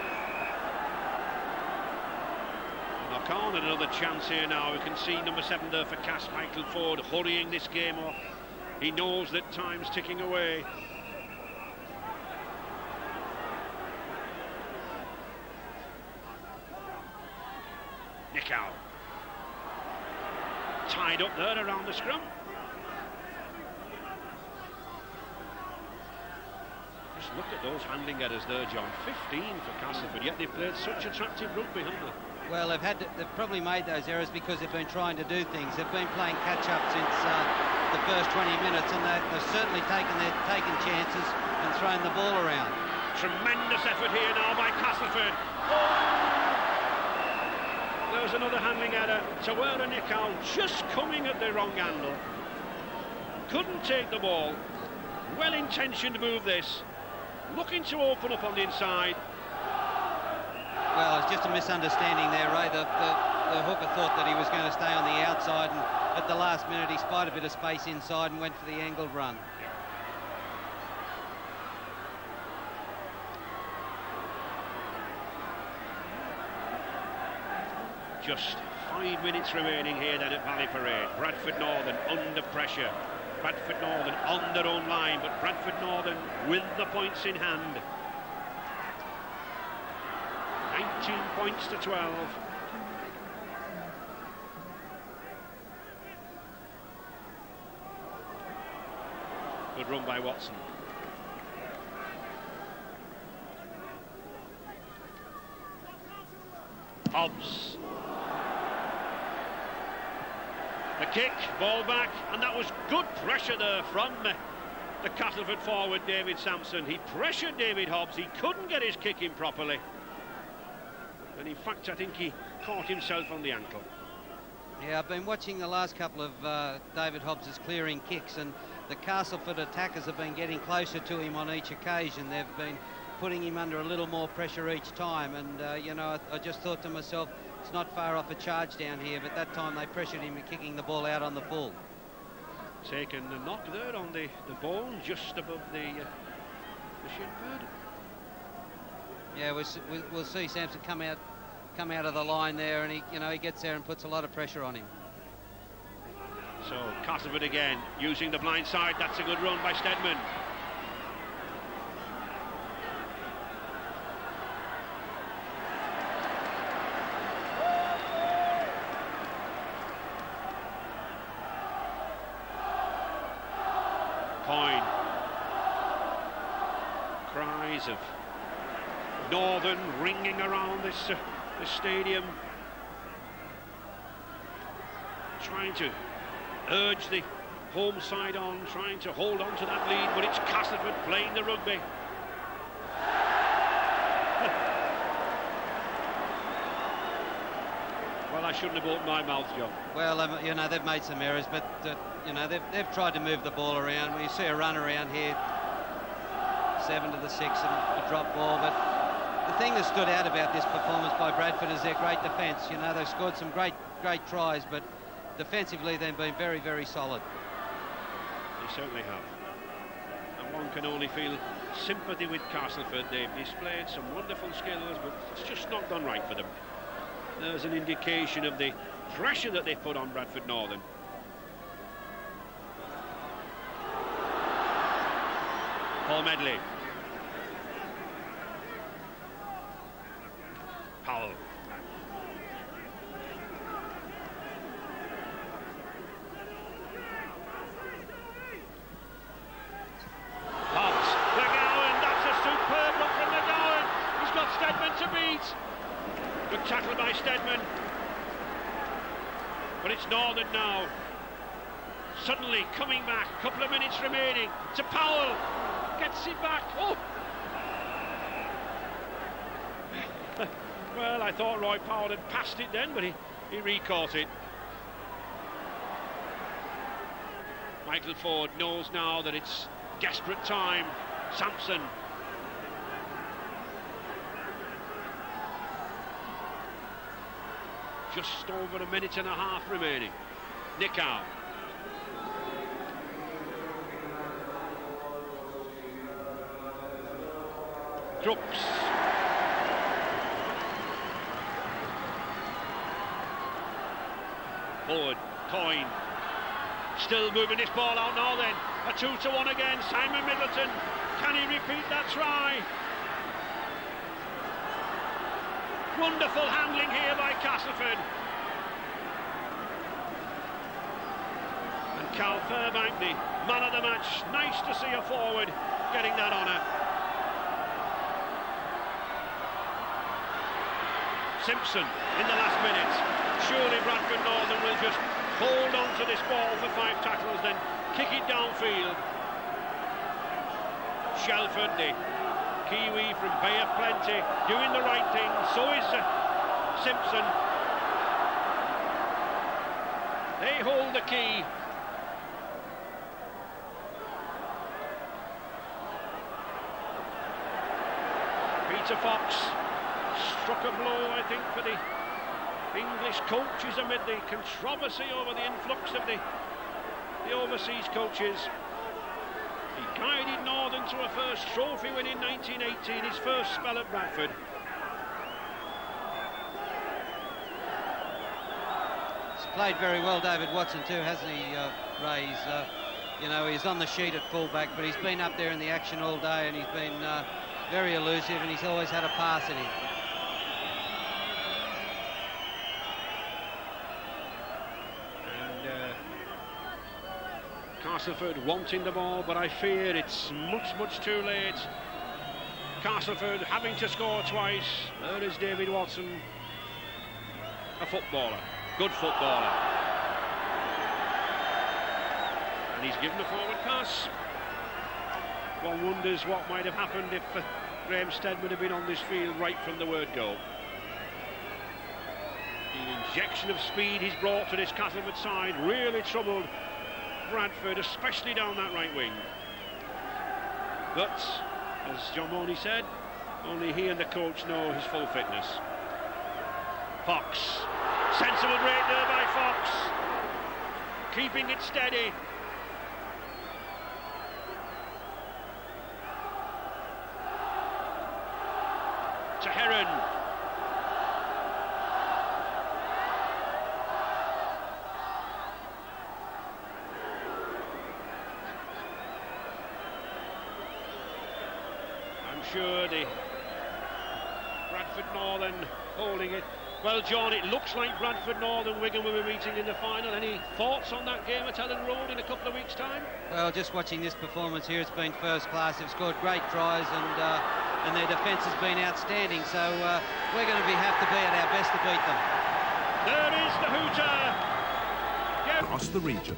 [SPEAKER 1] Knock on, and another chance here now. We can see number 7 there for Castleford hurrying this game off. He knows that time's ticking away. Nickow. Tied up there around the scrum. Just look at those handling errors there, John. 15 for Castleford, yet they've played such attractive rugby, haven't they?
[SPEAKER 2] Well, they've probably made those errors because they've been trying to do things. They've been playing catch-up since the first 20 minutes, and they've certainly taken chances and thrown the ball around.
[SPEAKER 1] Tremendous effort here now by Castleford. There's another handling error. Tawera Nickow just coming at the wrong angle. Couldn't take the ball. Well-intentioned move this. Looking to open up on the inside.
[SPEAKER 2] Well, it's just a misunderstanding there, Ray. The hooker thought that he was going to stay on the outside, and at the last minute he spied a bit of space inside and went for the angled run.
[SPEAKER 1] Just 5 minutes remaining here then at Valley Parade. Bradford Northern under pressure. Bradford Northern on their own line, but Bradford Northern with the points in hand. 19 points to 12. Good run by Watson. Hobbs. The kick, ball back, and that was good pressure there from the Castleford forward, David Sampson. He pressured David Hobbs. He couldn't get his kick in properly. And in fact, I think he caught himself on the ankle.
[SPEAKER 2] Yeah, I've been watching the last couple of David Hobbs' clearing kicks, and the Castleford attackers have been getting closer to him on each occasion. They've been putting him under a little more pressure each time, and you know, I just thought to myself, it's not far off a charge down here, but that time they pressured him and kicking the ball out on the full.
[SPEAKER 1] Taken the knock there on the bone just above the shin pad.
[SPEAKER 2] Yeah, we'll see Sampson come out of the line there, and he gets there and puts a lot of pressure on him.
[SPEAKER 1] So Castleford again using the blind side. That's a good run by Stedman. Coyne. Cries of Northern ringing around this stadium, trying to urge the home side on, trying to hold on to that lead, but it's Castleford playing the rugby. Well, I shouldn't have opened my mouth, John.
[SPEAKER 2] Well, you know, they've made some errors, but you know, they've tried to move the ball around. When you see a run around here, 7 to the 6 and a drop ball, but the thing that stood out about this performance by Bradford is their great defence. You know, they've scored some great tries, but defensively they've been very, very solid.
[SPEAKER 1] They certainly have. And one can only feel sympathy with Castleford. They've displayed some wonderful skills, but it's just not gone right for them. There's an indication of the pressure that they've put on Bradford Northern. Paul Medley. Powell. Hobbs. McGowan. That's a superb look from McGowan. He's got Stedman to beat. Good tackle by Stedman. But it's Northern now. Suddenly coming back. A couple of minutes remaining. To Powell. Gets it back. Oh! Well, I thought Roy Powell had passed it then, but he re-caught it. Michael Ford knows now that it's desperate time. Sampson. Just over a minute and a half remaining. Nickau. Crooks. Forward. Coyne. Still moving this ball out now then. A 2-1 again. Simon Middleton. Can he repeat that try? Wonderful handling here by Castleford. And Cal Fairbank, the man of the match. Nice to see a forward getting that honour. Simpson in the last minute. Surely Bradford Northern will just hold on to this ball for 5 tackles, then kick it downfield. Shelford, the Kiwi from Bay of Plenty, doing the right thing. So is Simpson. They hold the key. Peter Fox struck a blow, I think, for the English coaches amid the controversy over the influx of the overseas coaches. He guided Northern to a first trophy win in 1918, his first spell at Bradford.
[SPEAKER 2] He's played very well, David Watson, too, hasn't he, Ray? You know, he's on the sheet at fullback, but he's been up there in the action all day, and he's been very elusive, and he's always had a pass in him.
[SPEAKER 1] Castleford wanting the ball, but I fear it's much too late. Castleford having to score twice. There is David Watson, a footballer, good footballer. And he's given a forward pass. One wonders what might have happened if Graham Steadman had been on this field right from the word go. The injection of speed he's brought to this Castleford side really troubled Bradford, especially down that right wing. But, as John Mooney said, only he and the coach know his full fitness. Fox. Sensible break there by Fox. Keeping it steady. To Heron. Sure, the Bradford Northern holding it. Well, John, it looks like Bradford Northern Wigan will be meeting in the final. Any thoughts on that game at Ellen Road in a couple of weeks' time?
[SPEAKER 2] Well, just watching this performance here, it's been first class. They've scored great tries, and their defence has been outstanding. So we're going to have to be at our best to beat them.
[SPEAKER 1] There is the hooter.
[SPEAKER 7] Across the region.